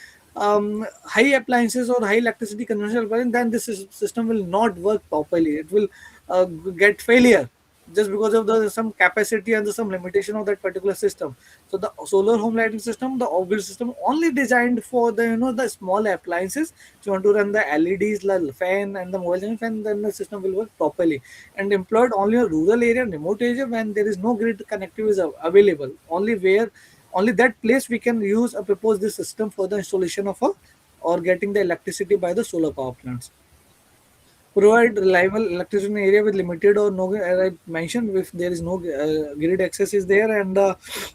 high appliances or high electricity consumption appliances, then this system will not work properly. It will get failure just because of the some capacity and some limitation of that particular system. So the solar home lighting system, the off-grid system, only designed for the the small appliances. If you want to run the LEDs, the fan and the mobile charging fan, then the system will work properly. And employed only in rural area, remote area, when there is no grid connectivity is available. Only that place we can use or propose this system for the installation of a or getting the electricity by the solar power plants. Provide reliable electricity in area with limited or no, as I mentioned, if there is no grid access is there, and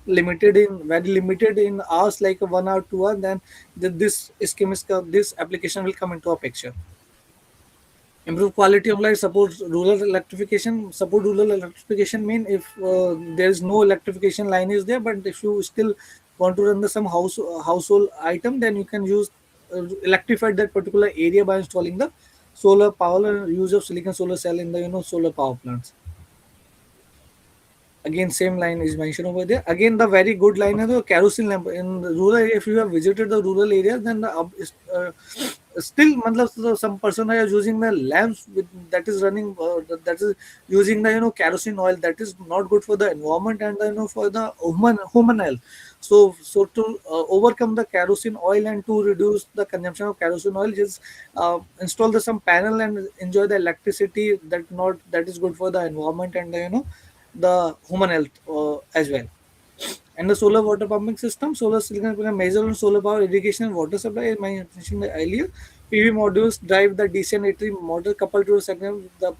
limited in very limited in hours, like 1 hour 2 hours, then this scheme is this application will come into a picture. Improve quality of life, support rural electrification mean if there is no electrification line is there, but if you still want to run some household item, then you can use electrify that particular area by installing the solar power and use of silicon solar cell in the solar power plants. Again, same line is mentioned over there. Again, the very good line is the kerosene lamp in the rural area. If you have visited the rural areas, then still matlab, some person are using the lamps that is running that is using the kerosene oil, that is not good for the environment and for the human health. So to overcome the kerosene oil and to reduce the consumption of kerosene oil, just install some panel and enjoy the electricity that is good for the environment and the human health as well. And the solar water pumping system, solar silicon panel measure on solar power irrigation and water supply. As I mentioned earlier, PV modules drive the DC and AC motor coupled to a second. The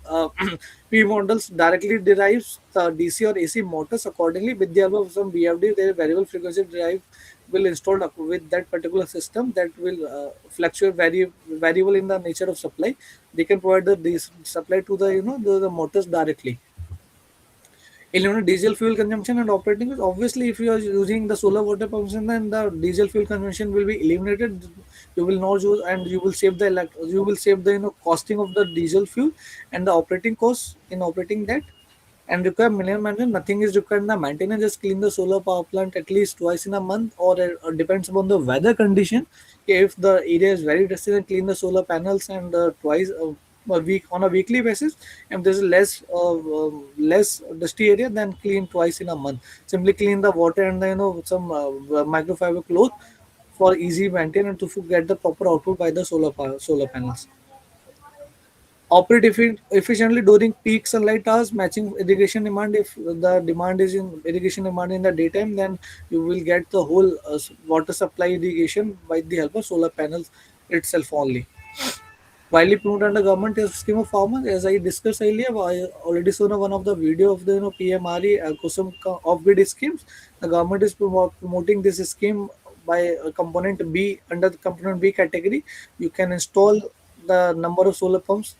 PV modules directly derives the DC or AC motors accordingly. With the help of some VFD, their variable frequency drive will installed with that particular system that will fluctuate variable in the nature of supply. They can provide the supply to the the motors directly. Eliminate diesel fuel consumption and operating costs. Obviously, if you are using the solar water pumps, then the diesel fuel consumption will be eliminated. You will not use, and you will save the costing of the diesel fuel and the operating costs in operating that. And require minimum maintenance. Nothing is required in the maintenance. Just clean the solar power plant at least twice in a month, or depends upon the weather condition. If the area is very dusty, then clean the solar panels and twice a week on a weekly basis. If there's less dusty area, then clean twice in a month. Simply clean the water and some microfiber cloth for easy maintenance to get the proper output by the solar panels. operate efficiently during peak sunlight hours, matching irrigation demand. If the demand is in irrigation demand in the daytime, then you will get the whole water supply irrigation by the help of solar panels itself only. Widely promoted under government is scheme of farmers. As I discussed earlier, I already saw one of the video of the PMRE Kusum off-grid schemes. The government is promoting this scheme by component B. Under the component B category, you can install the number of solar pumps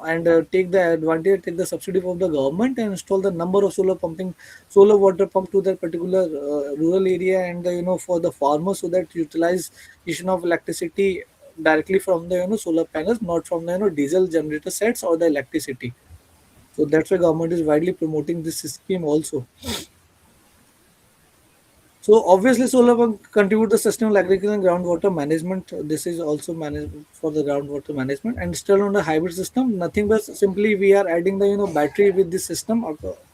and take the advantage, take the subsidy from the government and install the number of solar water pump to that particular rural area, and for the farmers, so that utilization of electricity directly from the solar panels, not from the diesel generator sets or the electricity. So that's why government is widely promoting this scheme also. So obviously, solar will contribute the sustainable agriculture and groundwater management. This is also managed for the groundwater management, and still on the hybrid system. Nothing but simply we are adding the battery with this system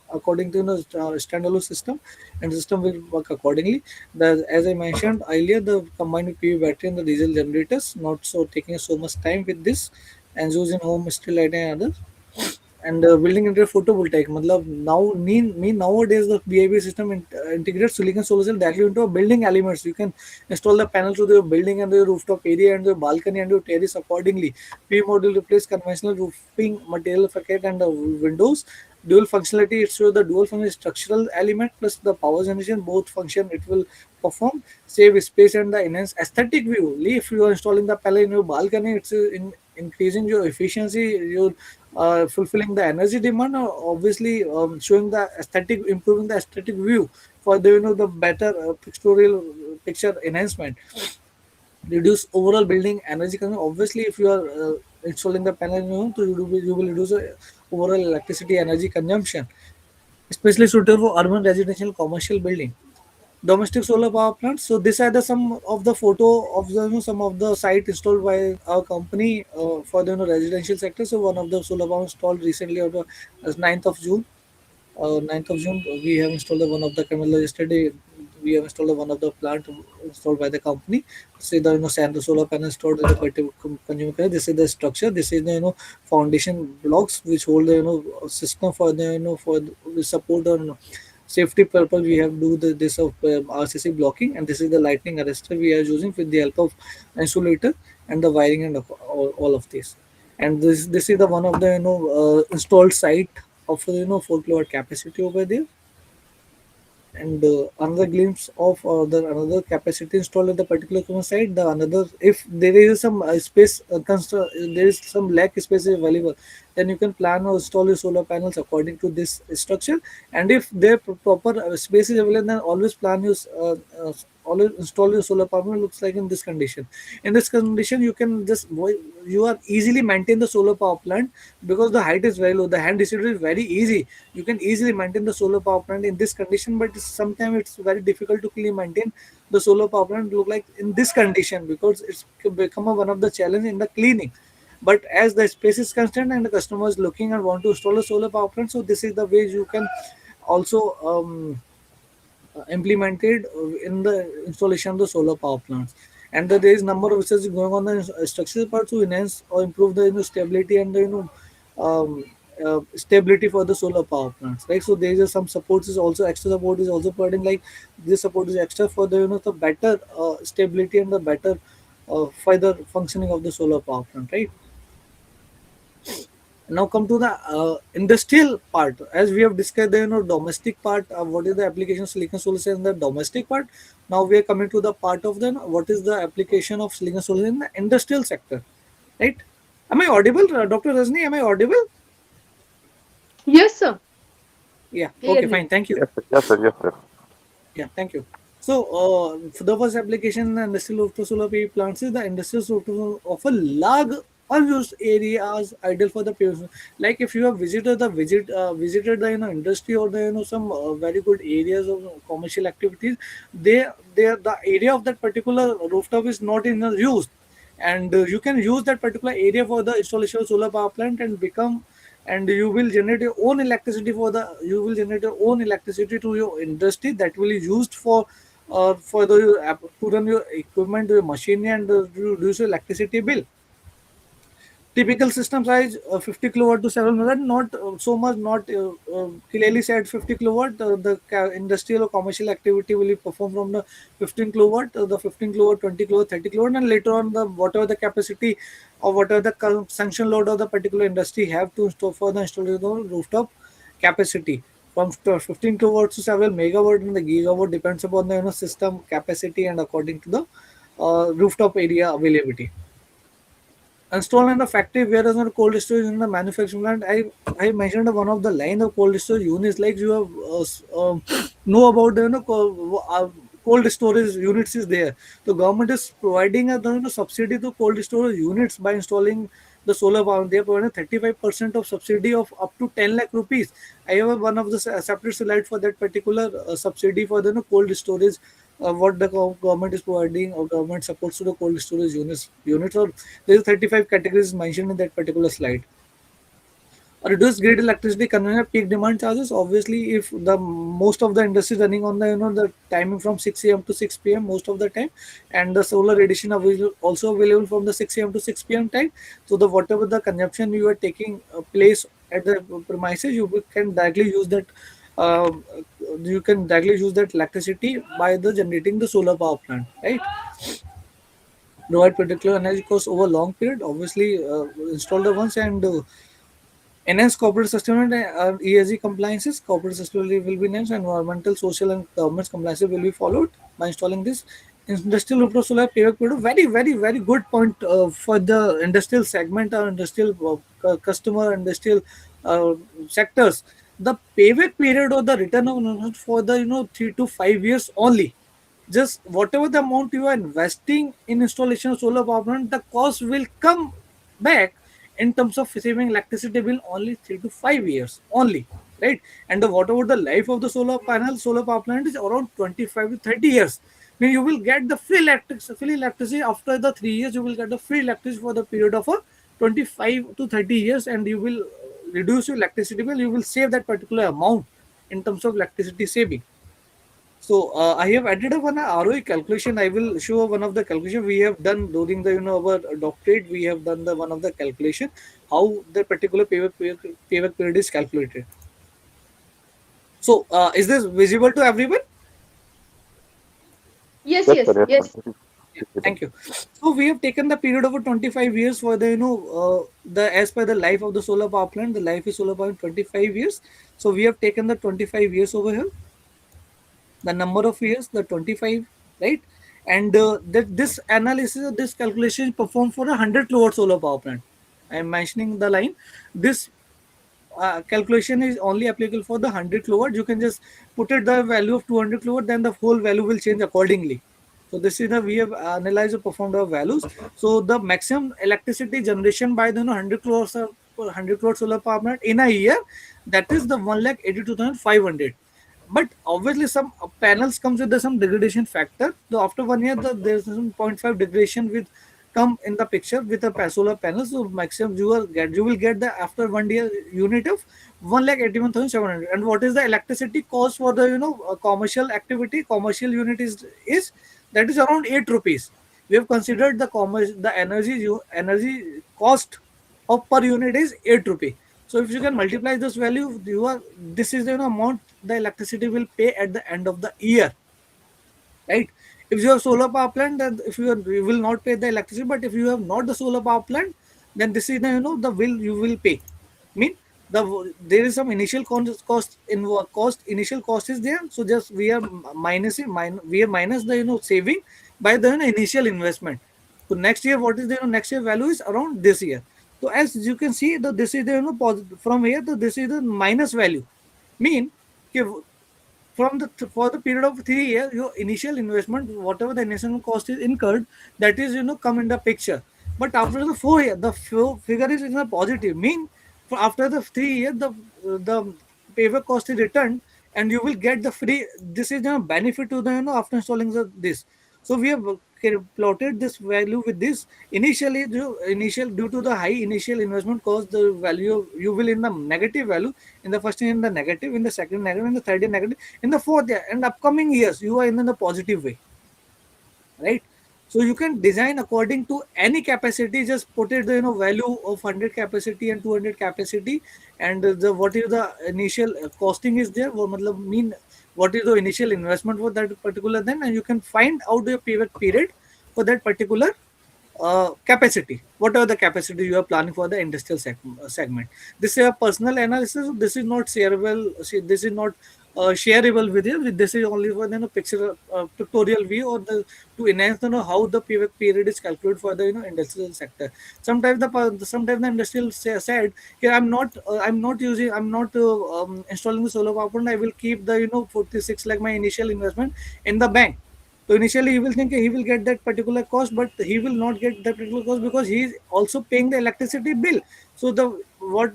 according to standalone system, and system will work accordingly. As I mentioned earlier, the combined with PV battery and the diesel generators, not so taking so much time with this, and using home still lighting and others. And building into photovoltaic matlab now mean nowadays the BIB system integrates silicon solar cell directly into a building elements. You can install the panel to the building and the rooftop area and the balcony and your terrace accordingly. PV module replace conventional roofing material facade and the windows. Dual functionality, it shows the dual function structural element plus the power generation, both function it will perform, save space and the enhance aesthetic view. If you are installing the panel in your balcony, it's increasing your efficiency, your fulfilling the energy demand, or obviously showing the aesthetic, improving the aesthetic view for the the better pictorial picture enhancement. Reduce overall building energy consumption. Obviously, if you are installing the panel, so you will reduce the overall electricity energy consumption, especially suitable for urban residential commercial building. Domestic solar power plants. So these are the some of the photo of the some of the site installed by our company for the residential sector. So one of the solar power installed recently on the 9th of June. 9th of June, we have installed the one of the camera yesterday. We have installed the one of the plant installed by the company. See the sand solar panel stored in the particular consumer panel. This is the structure. This is the foundation blocks which hold the system for the for the support on safety purpose. We have do this of RCC blocking, and this is the lightning arrestor we are using with the help of insulator and the wiring and all of this. And this is the one of the installed site of 4 kilowatt capacity over there. And another glimpse of the another capacity installed at the particular customer site. The another, if there is some space there is some lack space available, then you can plan or install your solar panels according to this structure. And if there proper space is available, then always plan your always install your solar panel. Looks like in this condition. In this condition, you can just you are easily maintain the solar power plant because the height is very low. The hand distribution is very easy. You can easily maintain the solar power plant in this condition, but sometimes it's very difficult to clearly maintain the solar power plant look like in this condition, because it's become one of the challenge in the cleaning. But as the space is constant and the customer is looking and want to install a solar power plant, so this is the way you can also implemented in the installation of the solar power plants. And there is number of research going on the structural part to enhance or improve the stability and the stability for the solar power plants, right? So there is some support is also extra support is also providing, like this support is extra for the the better stability and the better further functioning of the solar power plant, right? Now come to the industrial part. As we have discussed the domestic part, what is the application of silicon solar cell in the domestic part. Now we are coming to the part of the what is the application of silicon solar cell in the industrial sector, right? Am I audible, Dr. Rajni? Am I audible? Yes, sir. Yeah. Okay. Clearly. Fine. Thank you. Yes, sir. Yes, sir. Yes, sir. Yeah, thank you. So, for the first application in the industrial rooftop solar PV plants is the industrial rooftop of a large unused areas ideal for the PV. Like if you have visited the industry or the some very good areas of commercial activities, they the area of that particular rooftop is not in use, and you can use that particular area for the installation of solar power plant and become, and you will generate your own electricity you will generate your own electricity to your industry that will be used for the to run your equipment, your machinery, and to reduce your electricity bill. typical system size 50 kilowatt to several megawatt, not so much, not clearly said 50 kilowatt. Industrial or commercial activity will be performed from the 15 kilowatt, the 15 kilowatt, 20 kilowatt, 30 kilowatt, and later on the whatever the capacity or whatever the sanction load of the particular industry have to install for the installation of rooftop capacity. From 15 kilowatts to several megawatt and the gigawatt depends upon the system capacity and according to the rooftop area availability. Installed in the factory, whereas on cold storage in the manufacturing plant. I mentioned one of the line of cold storage units, like you have know about the cold storage units is there. The government is providing a subsidy to cold storage units by installing the solar power. They are providing 35% of subsidy of up to 10 lakh rupees. I have one of the separate slide for that particular subsidy for the cold storage, what the government is providing or government supports to the cold storage units, or there is 35 categories mentioned in that particular slide. Reduced grid electricity consumption, peak demand charges. Obviously, if the most of the industry running on the the timing from 6 a.m. to 6 p.m. most of the time, and the solar radiation also available from the 6 a.m. to 6 p.m. time. So the whatever the consumption you are taking place at the premises, you can directly use that. Uh, you can directly use that electricity by the generating the solar power plant, right? Provide particular energy cost over long period. Obviously, install the ones and enhance corporate sustainability, ESG compliances. Corporate sustainability will be enhanced. Environmental, social, and government compliances will be followed by installing this. Industrial rooftop solar payback period. Very, very, very good point for the industrial segment or industrial customer, industrial uh, sectors. The payback period or the return of investment for the 3 to 5 years only. Just whatever the amount you are investing in installation of solar power plant, the cost will come back in terms of saving electricity bill only 3 to 5 years only, right? And whatever the life of the solar power plant is around 25 to 30 years. Then you will get the free electricity after the 3 years. You will get the free electricity for the period of 25 to 30 years, and you will reduce your electricity bill. You will save that particular amount in terms of electricity saving. So I have added up one ROE calculation. I will show one of the calculation we have done during the our doctorate. We have done the one of the calculation how the particular payback period is calculated. So is this visible to everyone? Yes, Yes, yes, sir. Yes, yes. sir. Thank you. So we have taken the period of 25 years for the the as per the life of the solar power plant. The life is solar power 25 years. So we have taken the 25 years over here, the number of years, the 25, right? And this analysis, this calculation is performed for a 100 kilowatt solar power plant. I am mentioning the line. This calculation is only applicable for the 100 kilowatt. You can just put it the value of 200 kilowatt, then the whole value will change accordingly. So this is the we have analyzed the performed our values. So the maximum electricity generation by the 100 kilowatt 100 kilowatt solar power plant in a year, that is the 1,82,500. But obviously some panels comes with some degradation factor. So after 1 year there's some 0.5 degradation with come in the picture with the solar panels. So maximum you will get the after 1 year unit of 1,81,700. And what is the electricity cost for the commercial activity? Commercial unit is that is around 8 rupees. We have considered the energy cost of per unit is 8 rupee. So if you can multiply this value, this is the amount the electricity will pay at the end of the year, right? If you have solar power plant, then if you will not pay the electricity. But if you have not the solar power plant, then this is the the bill you will pay. Mean there is some initial initial cost is there. So just we are we are minus the saving by the initial investment. So next year, what is the next year value is around this year. So as you can see, this is the from here, this is the minus value. Mean from the for the period of 3 years, your initial investment, whatever the initial cost is incurred, that is come in the picture. But after the 4 year, the figure is in a positive. Mean for after the 3 years, the paper cost is returned, and you will get the free. This is the benefit to the after installing this. So we have plotted this value with this. Initially, due to the high initial investment cost, the value you will in the negative value. In the first year in the negative, in the second negative, in the third year negative, in the fourth year and upcoming years you are in the positive way, right? So you can design according to any capacity. Just put it the value of 100 capacity and 200 capacity, and the what is the initial costing is there. वो मतलब mean what is the initial investment for that particular then, and you can find out the payback period for that particular capacity, whatever the capacity you are planning for the industrial segment. This is a personal analysis. This is not shareable. This is not shareable with you. This is only for the picture pictorial view, or the to enhance how the payback period is calculated for the industrial sector. Sometimes the industrial said, "Okay, I'm not installing the solar power plant. I will keep the 46 like my initial investment in the bank." So initially he will think he will get that particular cost, but he will not get that particular cost because he is also paying the electricity bill. So what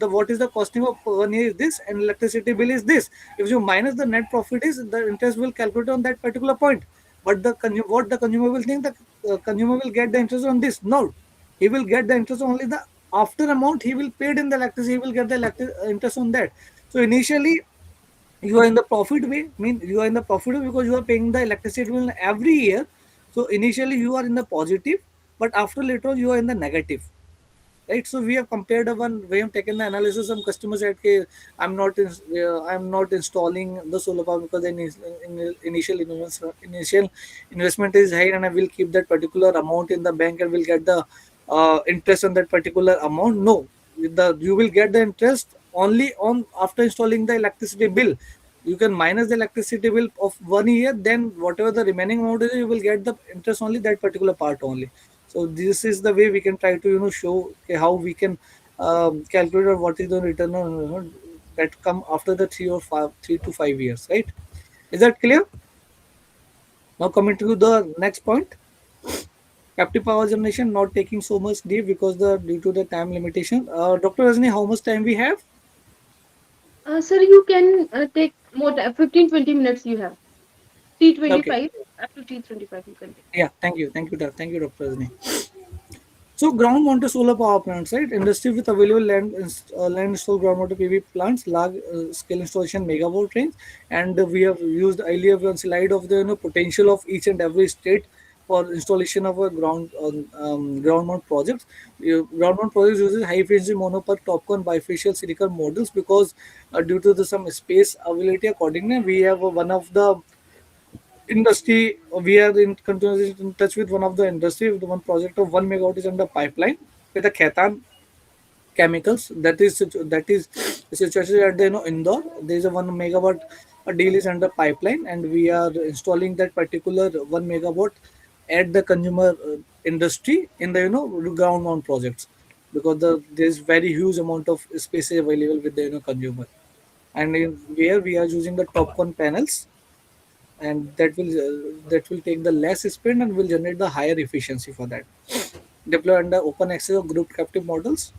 what is the costing of 1 year is this, and electricity bill is this. If you minus the net profit is, the interest will calculate on that particular point. But what the consumer will think, the consumer will get the interest on this. No, he will get the interest only the after amount he will paid in the electricity. He will get the interest on that. So initially you are in the profit way, mean you are in the profit way because you are paying the electricity bill every year. So initially you are in the positive, but after later on you are in the negative, right? So we have compared one, we have taken the analysis. Some customers said, okay, I'm not installing the solar power because the initial investment is high, and I will keep that particular amount in the bank and will get the interest on that particular amount. No, you will get the interest only on after installing the electricity bill. You can minus the electricity bill of 1 year, then whatever the remaining amount is, you will get the interest only that particular part only. So this is the way we can try to show, okay, how we can calculate what is the return on that come after the 3 to 5 years, right? Is that clear? Now coming to the next point, captive power generation not taking so much deep because the due to the time limitation. Dr. Rajni, how much time we have? Sir, you can take more time, 15-20 minutes you have. Okay. T25, up to T25 you can take. Yeah, thank you, Dr. Rajni. So ground mounted solar power plants, right? Industry with available land installed ground mounted PV plants, large scale installation megawatt range, and we have used earlier one slide of the potential of each and every state for installation of a ground mount projects. Ground mount projects uses high efficiency monoper topcon bifacial silicon models because due to the some space availability accordingly we have one of the industry. We are in continuous in touch with one of the industry. The one project of 1 megawatt is under pipeline with the Khaitan chemicals. That is situated at the Indore. There is a 1 megawatt deal is under pipeline, and we are installing that particular 1 megawatt at the consumer industry in the ground mount projects, because there is very huge amount of space available with the consumer, and where we are using the TopCon panels, and that will take the less spin and will generate the higher efficiency for that. Deploy under open access or group captive models.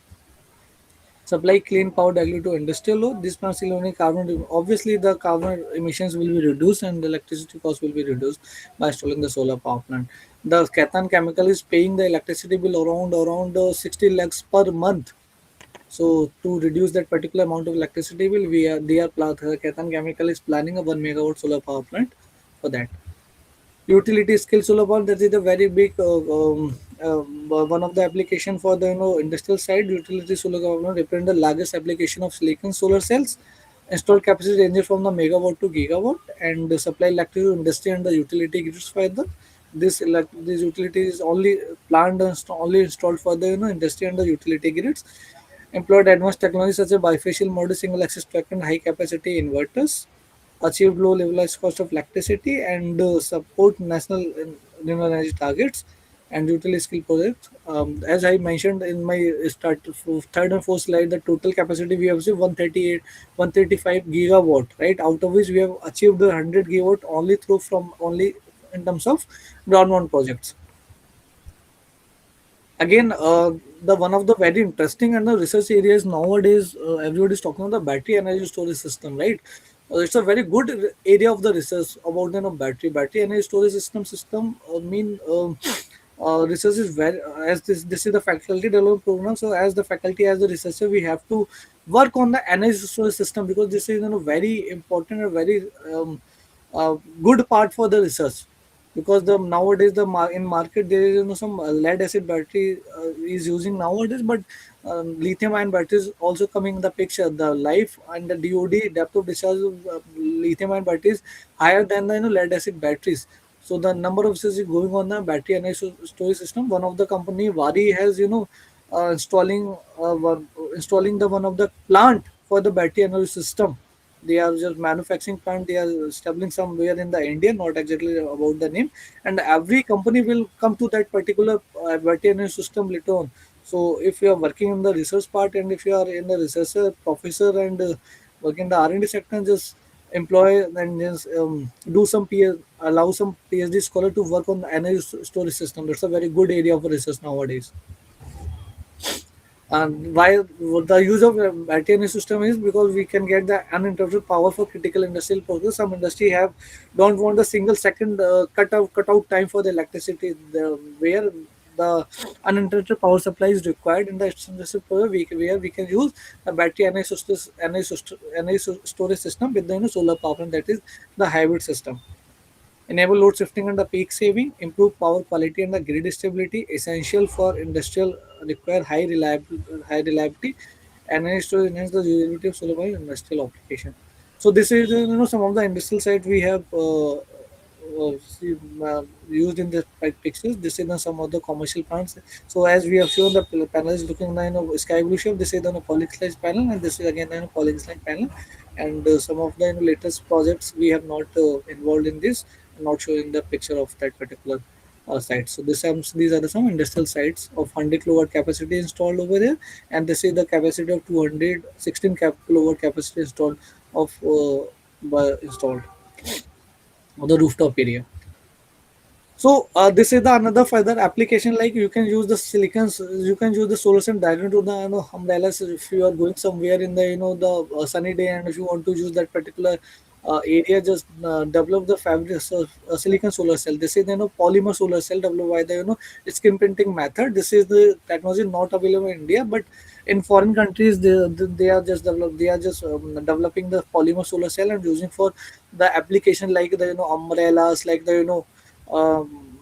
Supply clean power directly to industrial load. This plants will only carbon. Obviously, the carbon emissions will be reduced and the electricity cost will be reduced by installing the solar power plant. The Khaitan chemical is paying the electricity bill around 60 lakhs per month. So to reduce that particular amount of electricity bill, Khaitan chemical is planning a 1 megawatt solar power plant for that. Utility scale solar power, that is a very big one of the application for the industrial side. Utility solar power represent the largest application of silicon solar cells. Installed capacity ranges from the megawatt to gigawatt, and the supply electricity to industry and the utility grids for the this utility is only planned and only installed for the industry and the utility grids. Employed advanced technologies such as bifacial model, single access track, and high capacity inverters. Achieved low levelized cost of electricity, and support national renewable energy targets and utility scale projects. As I mentioned in my third and fourth slide, the total capacity we have is 135 gigawatt, right? Out of which we have achieved the 100 gigawatt only in terms of ground mount projects. Again, the one of the very interesting and the research areas nowadays, everybody is talking about the battery energy storage system, right? It's a very good area of the research about battery energy storage system. Research is very as this is the faculty development program. So as the faculty, as the researcher, we have to work on the energy storage system because this is very important and very good part for the research. because the nowadays in market there is, some lead acid battery is using nowadays, but lithium ion batteries also coming in the picture. The life and the DOD, depth of discharge of lithium ion batteries higher than the, lead acid batteries. So the number of research is going on the battery energy storage system. One of the company Wari has, installing the one of the plant for the battery energy system. They are just manufacturing plant. They are establishing somewhere in the India, not exactly about the name. And every company will come to that particular battery energy system later on. So if you are working in the research part, and if you are in the researcher professor, and working in the R&D sector, just employ and just do some allow some PhD scholar to work on the energy storage system. That's a very good area for research nowadays. And why the use of battery energy system is because we can get the uninterrupted power for critical industrial process. Some industry have don't want the single second cutout time for the electricity. Where the uninterrupted power supply is required in the industrial process, where we can use the battery energy storage system with the, solar power plant, that is the hybrid system. Enable load shifting and the peak saving, improve power quality and the grid stability, essential for industrial require high reliability, and enhance to enhance the usability of solar power in industrial application. So this is, some of the industrial site we have used in the pictures. This is some of the commercial plants. So as we have shown, the panel is looking like, sky blue shape. This is the polystyrene panel, and this is again polystyrene panel. And some of the, latest projects we have not involved in this, not showing the picture of that particular site. So these are some industrial sites of 100 kilowatt capacity installed over there, and this is the capacity of 216 kilowatt capacity installed of installed on the rooftop area. So this is the another further application. Like you can use the silicons, you can use the solar cell directly to the, umbrellas. If you are going somewhere in the, the sunny day, and if you want to use that particular area, just develop the fabric silicon solar cell. This is, polymer solar cell developed by the, skin printing method. This is the technology not available in India, but in foreign countries they are just developing the polymer solar cell and using for the application, like the, umbrellas, like the,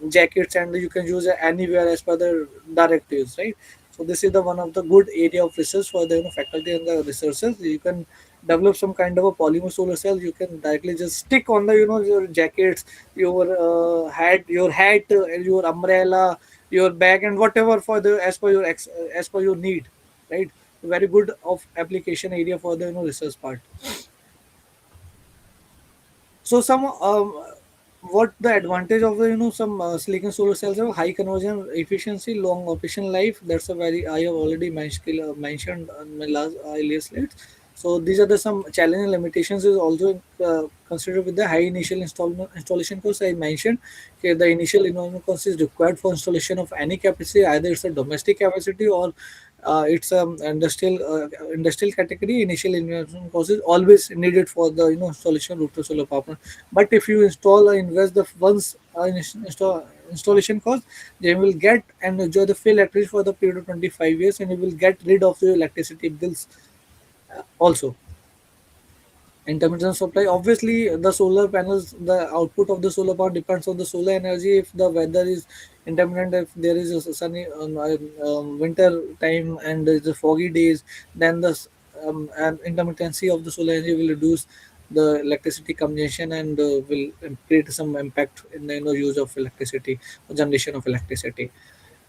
jackets, and you can use it anywhere as per the directives, right? So this is the one of the good area of research for the, faculty and the researchers. You can develop some kind of a polymer solar cell. You can directly just stick on the, your jackets, your hat, your umbrella, your bag, and whatever for the as per your need, right? Very good of application area for the, research part. So some what the advantage of the, some silicon solar cells have: high conversion efficiency, long operation life. That's a very I have already mentioned on my last earlier slides. So these are the some challenging limitations is also considered with the high initial installation cost. I mentioned okay, the initial investment cost is required for installation of any capacity, either it's a domestic capacity or it's a industrial category. Initial investment cost is always needed for the, installation of rooftop solar power plant. But if you install or invest the once installation cost, then you will get and enjoy the free electricity for the period of 25 years, and you will get rid of your electricity bills also. Intermittent supply, obviously the solar panels, the output of the solar power depends on the solar energy. If the weather is intermittent, if there is a sunny winter time and there is a foggy days, then the and intermittency of the solar energy will reduce the electricity consumption, and will create some impact in the, use of electricity, generation of electricity.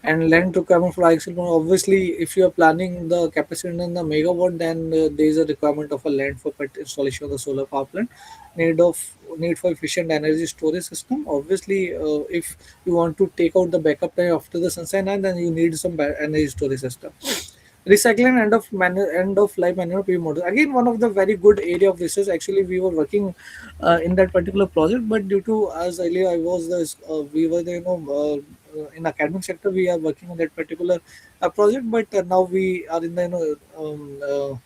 And land requirement for axle pump, obviously if you are planning the capacity in the megawatt, then there is a requirement of a land for installation of the solar power plant. Need for efficient energy storage system. Obviously if you want to take out the backup time after the sunshine, and then you need some energy storage system. Recycling end of life management PV model, again one of the very good area of research. Actually we were working in that particular project, but due to, as earlier I was the we were the, in academic sector, we are working on that particular project, but now we are in the,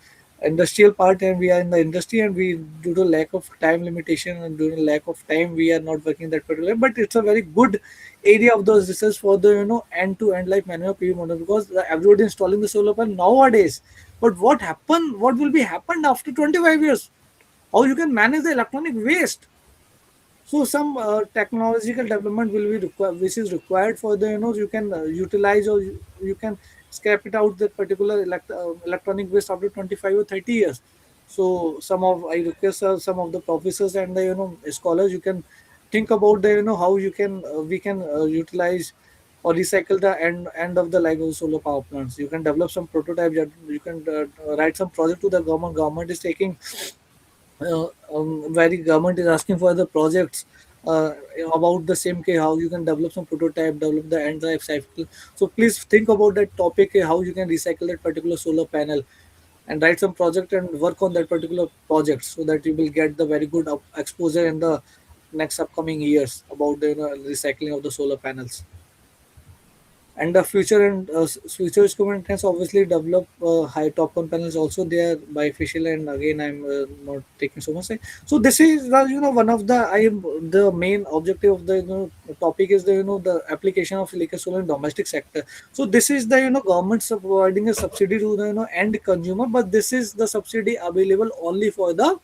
industrial part, and we are in the industry, and we, due to lack of time limitation and due to lack of time, we are not working that particular. But it's a very good area of those research for the, end to end life management PV model, because everybody installing the solar panel nowadays. But what will be happened after 25 years? How you can manage the electronic waste? So some technological development will be required, which is required for the, you can utilize, or you can scrap it out, that particular electronic waste after 25 or 30 years. So some of, I request some of the professors and the, scholars, you can think about the, how you can we can utilize or recycle the end of the life of solar power plants. You can develop some prototypes, that you can write some project to the government. Government is taking where the government is asking for the projects uh, about the same case, how you can develop some prototype, develop the end life cycle. So please think about that topic, how you can recycle that particular solar panel, and write some project and work on that particular project, so that you will get the very good exposure in the next upcoming years about the, recycling of the solar panels. And the future and future instrument has obviously developed high top con panels also there bifacial, and again I'm not taking so much time. So this is the, one of the, I am the main objective of the, topic is the, the application of liquid solar in domestic sector. So this is the, government providing a subsidy to the, end consumer, but this is the subsidy available only for the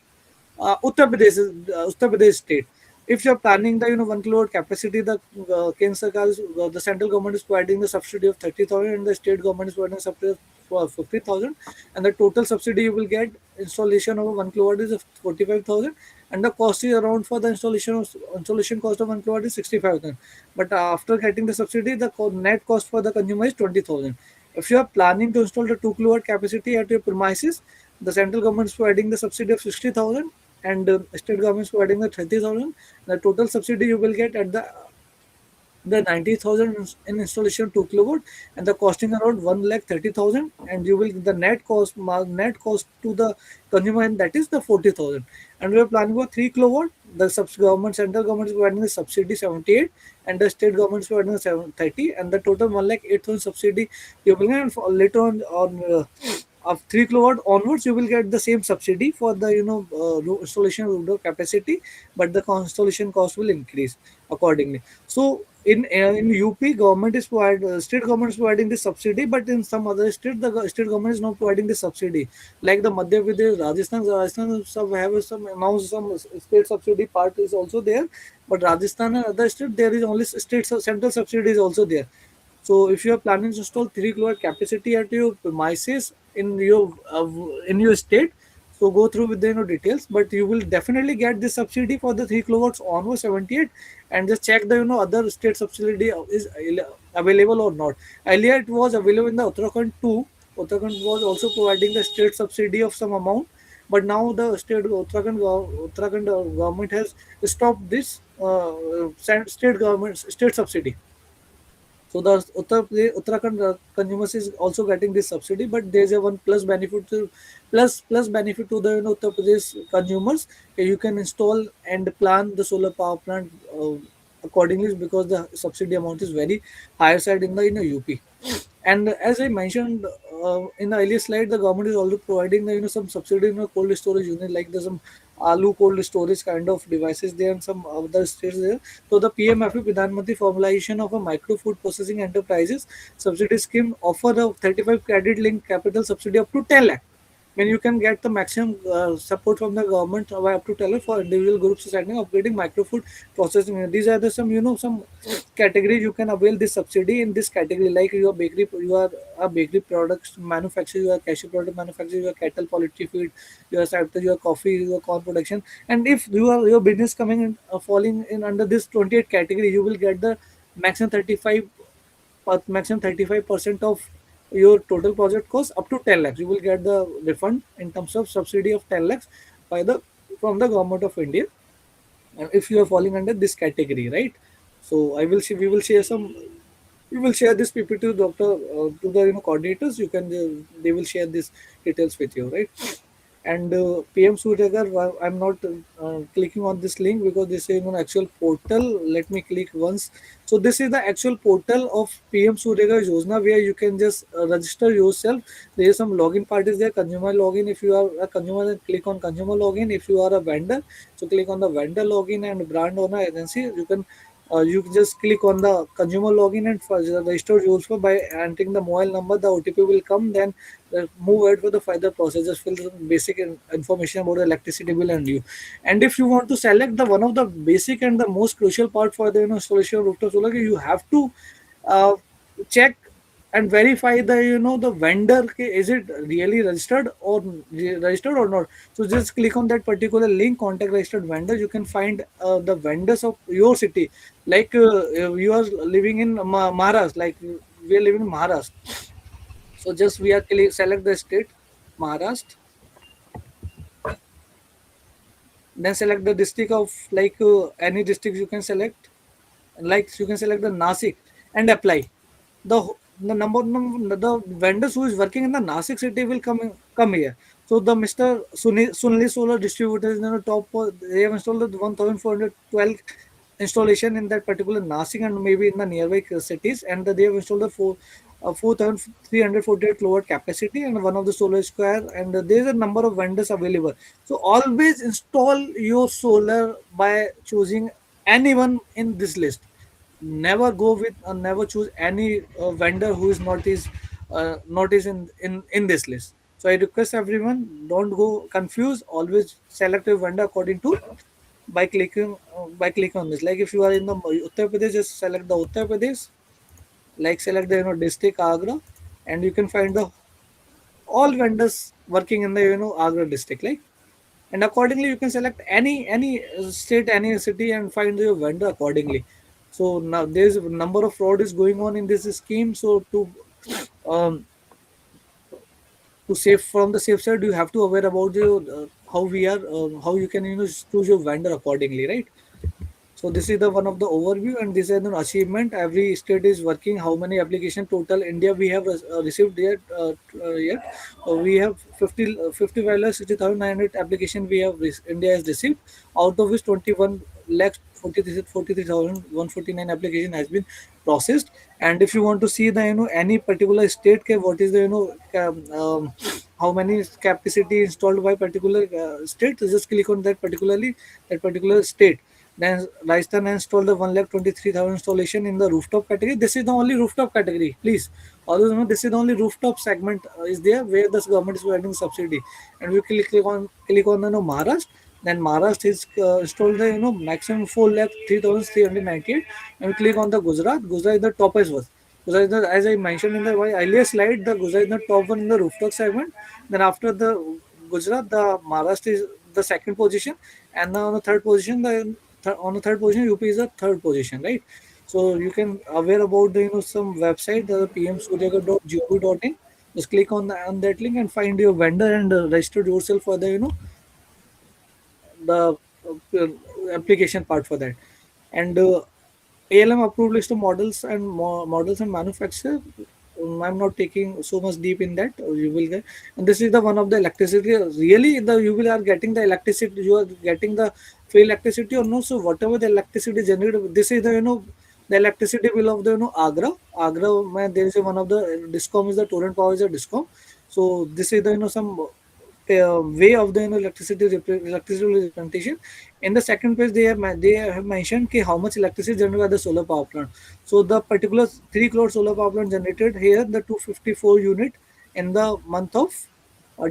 Uttar Pradesh state. If you're planning the, 1 kilowatt capacity, the Kendra Sarkar the central government is providing the subsidy of 30,000, and the state government is providing a subsidy of 50,000, and the total subsidy you will get installation of 1 kilowatt is of 45,000, and the cost is around for the installation cost of 1 kilowatt is 65,000. But after getting the subsidy, the net cost for the consumer is 20,000. If you are planning to install the 2 kilowatt capacity at your premises, the central government is providing the subsidy of 60,000, and state government is providing the 30,000. The total subsidy you will get at the 90,000 in installation 2 kilowatt, and the costing around 1,30,000, and you will the net cost to the consumer, and that is the 40,000. And we are planning for 3 kilowatt. The government, central government is providing the subsidy 78, and the state government is providing the 30, and the total 1,08,000 subsidy you will get. And for later on of 3 kilowatt onwards, you will get the same subsidy for the, installation rooftop capacity, but the installation cost will increase accordingly. So in UP, government is state government is providing the subsidy, but in some other state, the state government is not providing the subsidy. Like the Madhya Pradesh, Rajasthan some have some announced some state subsidy part is also there, but Rajasthan and other state there is only state central subsidy is also there. So if you are planning to install 3 kilowatt capacity at your premises in your state, so go through with the, details. But you will definitely get this subsidy for the 3 kilowatts onwards 78, and just check the, other state subsidy is available or not. Earlier it was available in the Uttarakhand too. Uttarakhand was also providing the state subsidy of some amount, but now the Uttarakhand government has stopped this state subsidy. So the Uttarakhand consumers is also getting this subsidy, but there is a one plus benefit to the, Uttar Pradesh consumers. You can install and plan the solar power plant accordingly, because the subsidy amount is very higher side in the, UP. And as I mentioned in the earlier slide, the government is also providing the, some subsidy in a cold storage unit, like the some alu cold storage kind of devices there, and some other states there. So the PMFE Pradhan Mantri formalization of a micro food processing enterprises subsidy scheme offer a 35 credit linked capital subsidy up to 10 lakh, when you can get the maximum support from the government by up to 10 lakh for individual groups setting upgrading micro food processing. These are the some, some categories you can avail this subsidy in this category, like you are a bakery products manufacturer, you are cashew product manufacturer, you are cattle poultry feed, you are sector, you are coffee, you are corn production. And if you are your business coming in falling in under this 28 category, you will get the maximum 35 maximum 35% of your total project cost up to 10 lakhs. You will get the refund in terms of subsidy of 10 lakhs by the from the government of India, and if you are falling under this category, right? So I will see we will share this PPT to doctor to the, coordinators. You can they will share these details with you, right? And PM Suryagar, I'm not clicking on this link because this is an actual portal. Let me click once. So this is the actual portal of PM Suryagar Yojana, where you can just register yourself. There is some login part is there, consumer login. If you are a consumer, then click on consumer login. If you are a vendor, so click on the vendor login, and brand owner agency, you can You can just click on the consumer login and register yourself by entering the mobile number. The OTP will come. Then move ahead for the further process. Just fill some basic information about the electricity bill and you. And if you want to select the one of the basic and the most crucial part for the installation of rooftop solar, you have to uh, check and verify the the vendor is it really registered or not. So just click on that particular link, contact registered vendor. You can find the vendors of your city. Like you are living in Maharashtra, like we are living in Maharashtra. So just we are select the state Maharashtra, then select the district of like any district you can select, like you can select the Nasik and apply. The the vendors who is working in the Nasik city will come here. So the Mr. Sunli Solar Distributors in the top, they have installed the 1,412 installation in that particular Nasik and maybe in the nearby cities, and they have installed the 4,348 kilowatt capacity and one of the solar square, and there is a number of vendors available. So always install your solar by choosing anyone in this list. Never go with never choose any vendor who is not is in this list. So I request everyone, don't go confused. Always select a vendor according to by clicking on this. Like if you are in the Uttar Pradesh, just select the Uttar Pradesh. Like select the district Agra, and you can find the all vendors working in the Agra district. Like, and accordingly you can select any state, any city, and find your vendor accordingly. So now there's a number of fraud is going on in this scheme. So um, to save from the safe side, you have to aware about your how we are how you can choose your vendor accordingly, right? So this is the one of the overview, and this is an achievement. Every state is working. How many application total India we have received yet? We have 50 violence 60,900 application we have India has received. Out of which 21 lakhs 43,149 application has been processed. And if you want to see the any particular state, what is the how many capacity installed by particular state, just click on that particular state. Then Rajasthan has installed the 1,23,000 installation in the rooftop category. This is the only rooftop category, please. Although this is the only rooftop segment is there where the government is providing subsidy. And we click on the Maharashtra. Then Maharashtra is installed the maximum 4,03,398. And we click on the Gujarat. Gujarat is the top as well. Gujarat is as I mentioned in the earlier slide, the Gujarat is the top one in the rooftop segment. Then after the Gujarat, the Maharashtra is the second position, and now on the third position, on the third position, UP is the third position, right? So you can aware about the some website, the pmsuryagar.gov.in. Just click on that link and find your vendor and register yourself for the the application part for that. And ALM approved list of models and manufacturer. I'm not taking so much deep in that. You will get, and this is the one of the electricity. Really, the you will are getting the electricity. You are getting the free electricity or no. So whatever the electricity generated, this is the the electricity bill of the Agra. Agra, man, there is a one of the discom is the torrent power is a discom. So this is the some way of the electricity representation. In the second page, they have mentioned how much electricity generated by the solar power plant. So the particular 3 crore solar power plant generated here the 254 unit in the month of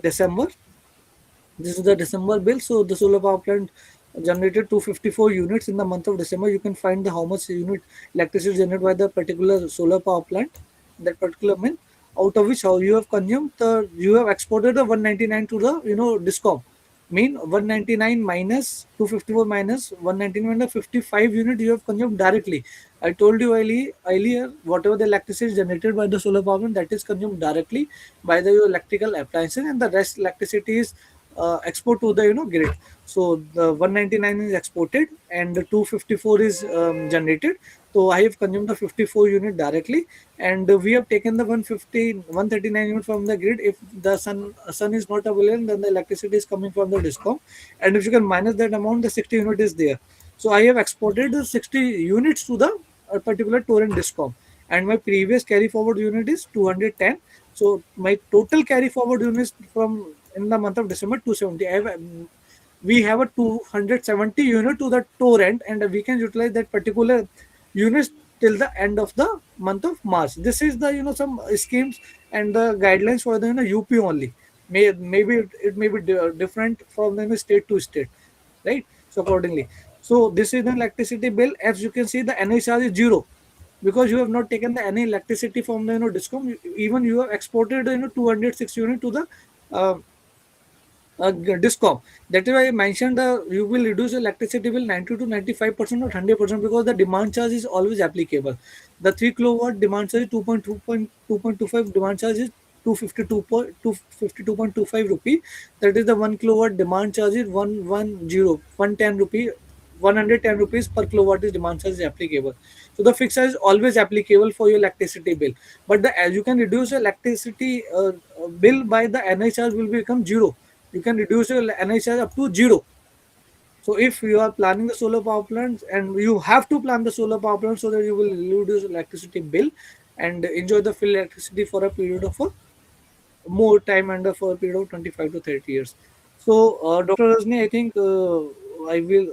December. This is the December bill. So the solar power plant generated 254 units in the month of December. You can find the how much unit electricity generated by the particular solar power plant that particular month. Out of which how you have consumed you have exported the 199 to the discom. Mean 199 minus 254 minus 199 the 55 unit you have consumed directly. I told you earlier whatever the electricity generated by the solar power plant, that is consumed directly by the electrical appliances, and the rest electricity is export to the grid. So the 199 is exported and the 254 is generated. So I have consumed the 54 unit directly, and we have taken the 139 unit from the grid. If the sun is not available, then the electricity is coming from the discom, and if you can minus that amount, the 60 unit is there. So I have exported the 60 units to the particular torrent discom, and my previous carry forward unit is 210. So my total carry forward units from in the month of December 270. I have we have a 270 unit to the torrent, and we can utilize that particular units till the end of the month of March. This is the some schemes and the guidelines for the UP only. Maybe it may be different from the state to state, right? So accordingly, so this is the electricity bill. As you can see, the NI charge is zero because you have not taken the any electricity from the discom. Even you have exported 206 unit to the uh, discom. That is why I mentioned you will reduce electricity bill 90 to 95% or 100% because the demand charge is always applicable. The 3 kilowatt demand charge is 2.25 demand charge is 252.25 rupee. That is the 1 kilowatt demand charge is 110 rupee. 110 rupees per kilowatt is demand charge is applicable. So the fixed charge is always applicable for your electricity bill. But the as you can reduce your electricity bill by the NI charge will become zero. You can reduce your NI charge up to zero. So if you are planning the solar power plants, and you have to plan the solar power plant so that you will reduce electricity bill and enjoy the full electricity for a period of more time and for a period of 25 to 30 years. So, Dr. Rajni, I think I will.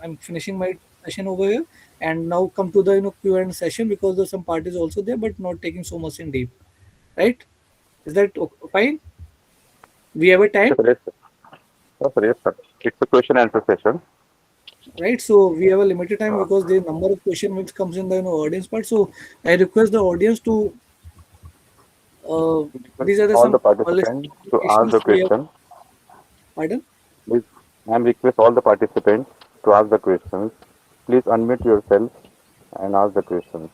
I'm finishing my session over here, and now come to the Q&A session because there's some parties also there, but not taking so much in deep. Right? Is that fine? We have a Yes, time, sir. Yes, sir. Yes, sir. Yes, sir. It's a question answer session. right? So we have a limited time Uh, because the number of question which comes in the audience part. So I request the audience to request these are the all the some list participants to ask the questions we have. question. Pardon? Please, I request all the participants to ask the questions. Please unmute yourself and ask the questions.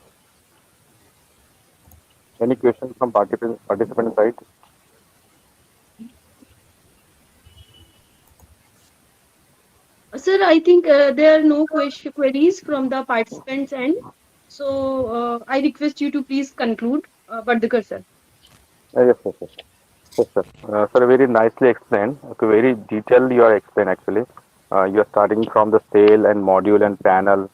Any questions from participant side? Sir, I think there are no queries from the participants end. So I request you to please conclude, Bardikar sir. Yes, yes, yes. Yes, sir. Sir, very nicely explained. Okay, very detailed you are explained actually. You are starting from the cell and module and panel,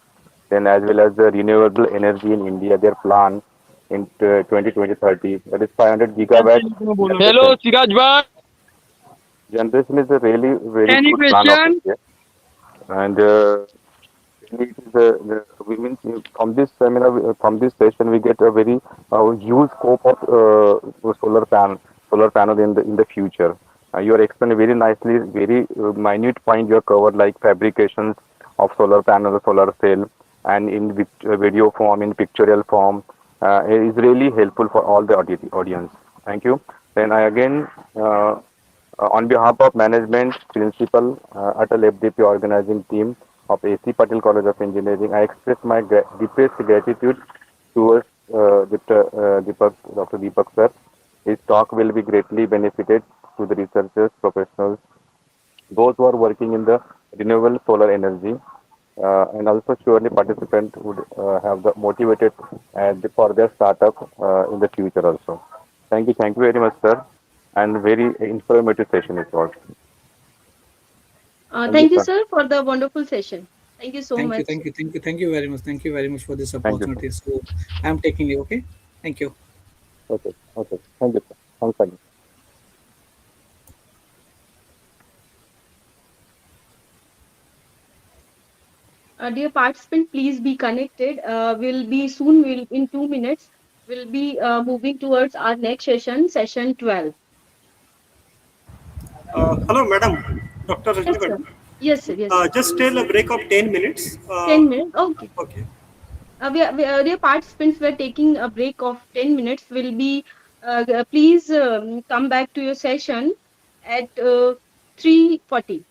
then as well as the renewable energy in India, their plan in 2020-30. That is 500 gigawatt Hello, generation. Siraj bhai. Generation is a really very Any good plan of question? India. And it is we mean from this seminar, from this session, we get a very huge scope of solar panel in the future. You are explaining very nicely, very minute point you have covered like fabrications of solar panel, solar cell, and in video form, in pictorial form, is really helpful for all the audience. Thank you. Then I again. On behalf of management, principal, Atal FDP organizing team of AC Patel College of Engineering, I express my deepest gratitude towards Dr. Deepak sir. His talk will be greatly benefited to the researchers, professionals, those who are working in the renewable solar energy, and also surely participants would have the motivated for their startup in the future also. Thank you very much, sir, and very informative session it was. Thank you, Thank you, sir. sir, for the wonderful session. Thank you so Thank you, much. thank you, thank you, thank you very much. Thank you very much for this Thank you, sir. opportunity. So I'm taking you. Okay. Thank you. Okay, okay. Thank you, sir. Thanks again. Dear participant, please be connected. We'll be soon, we'll in 2 minutes, we'll be moving towards our next session, session 12. Hello, madam, Dr. Rajni, Yes, sir. madam. Yes, sir. Yes, sir. Just tell a break of 10 minutes. 10 minutes. Okay. Okay. Dear participants, we're taking a break of 10 minutes. Will be, please come back to your session at 3:40.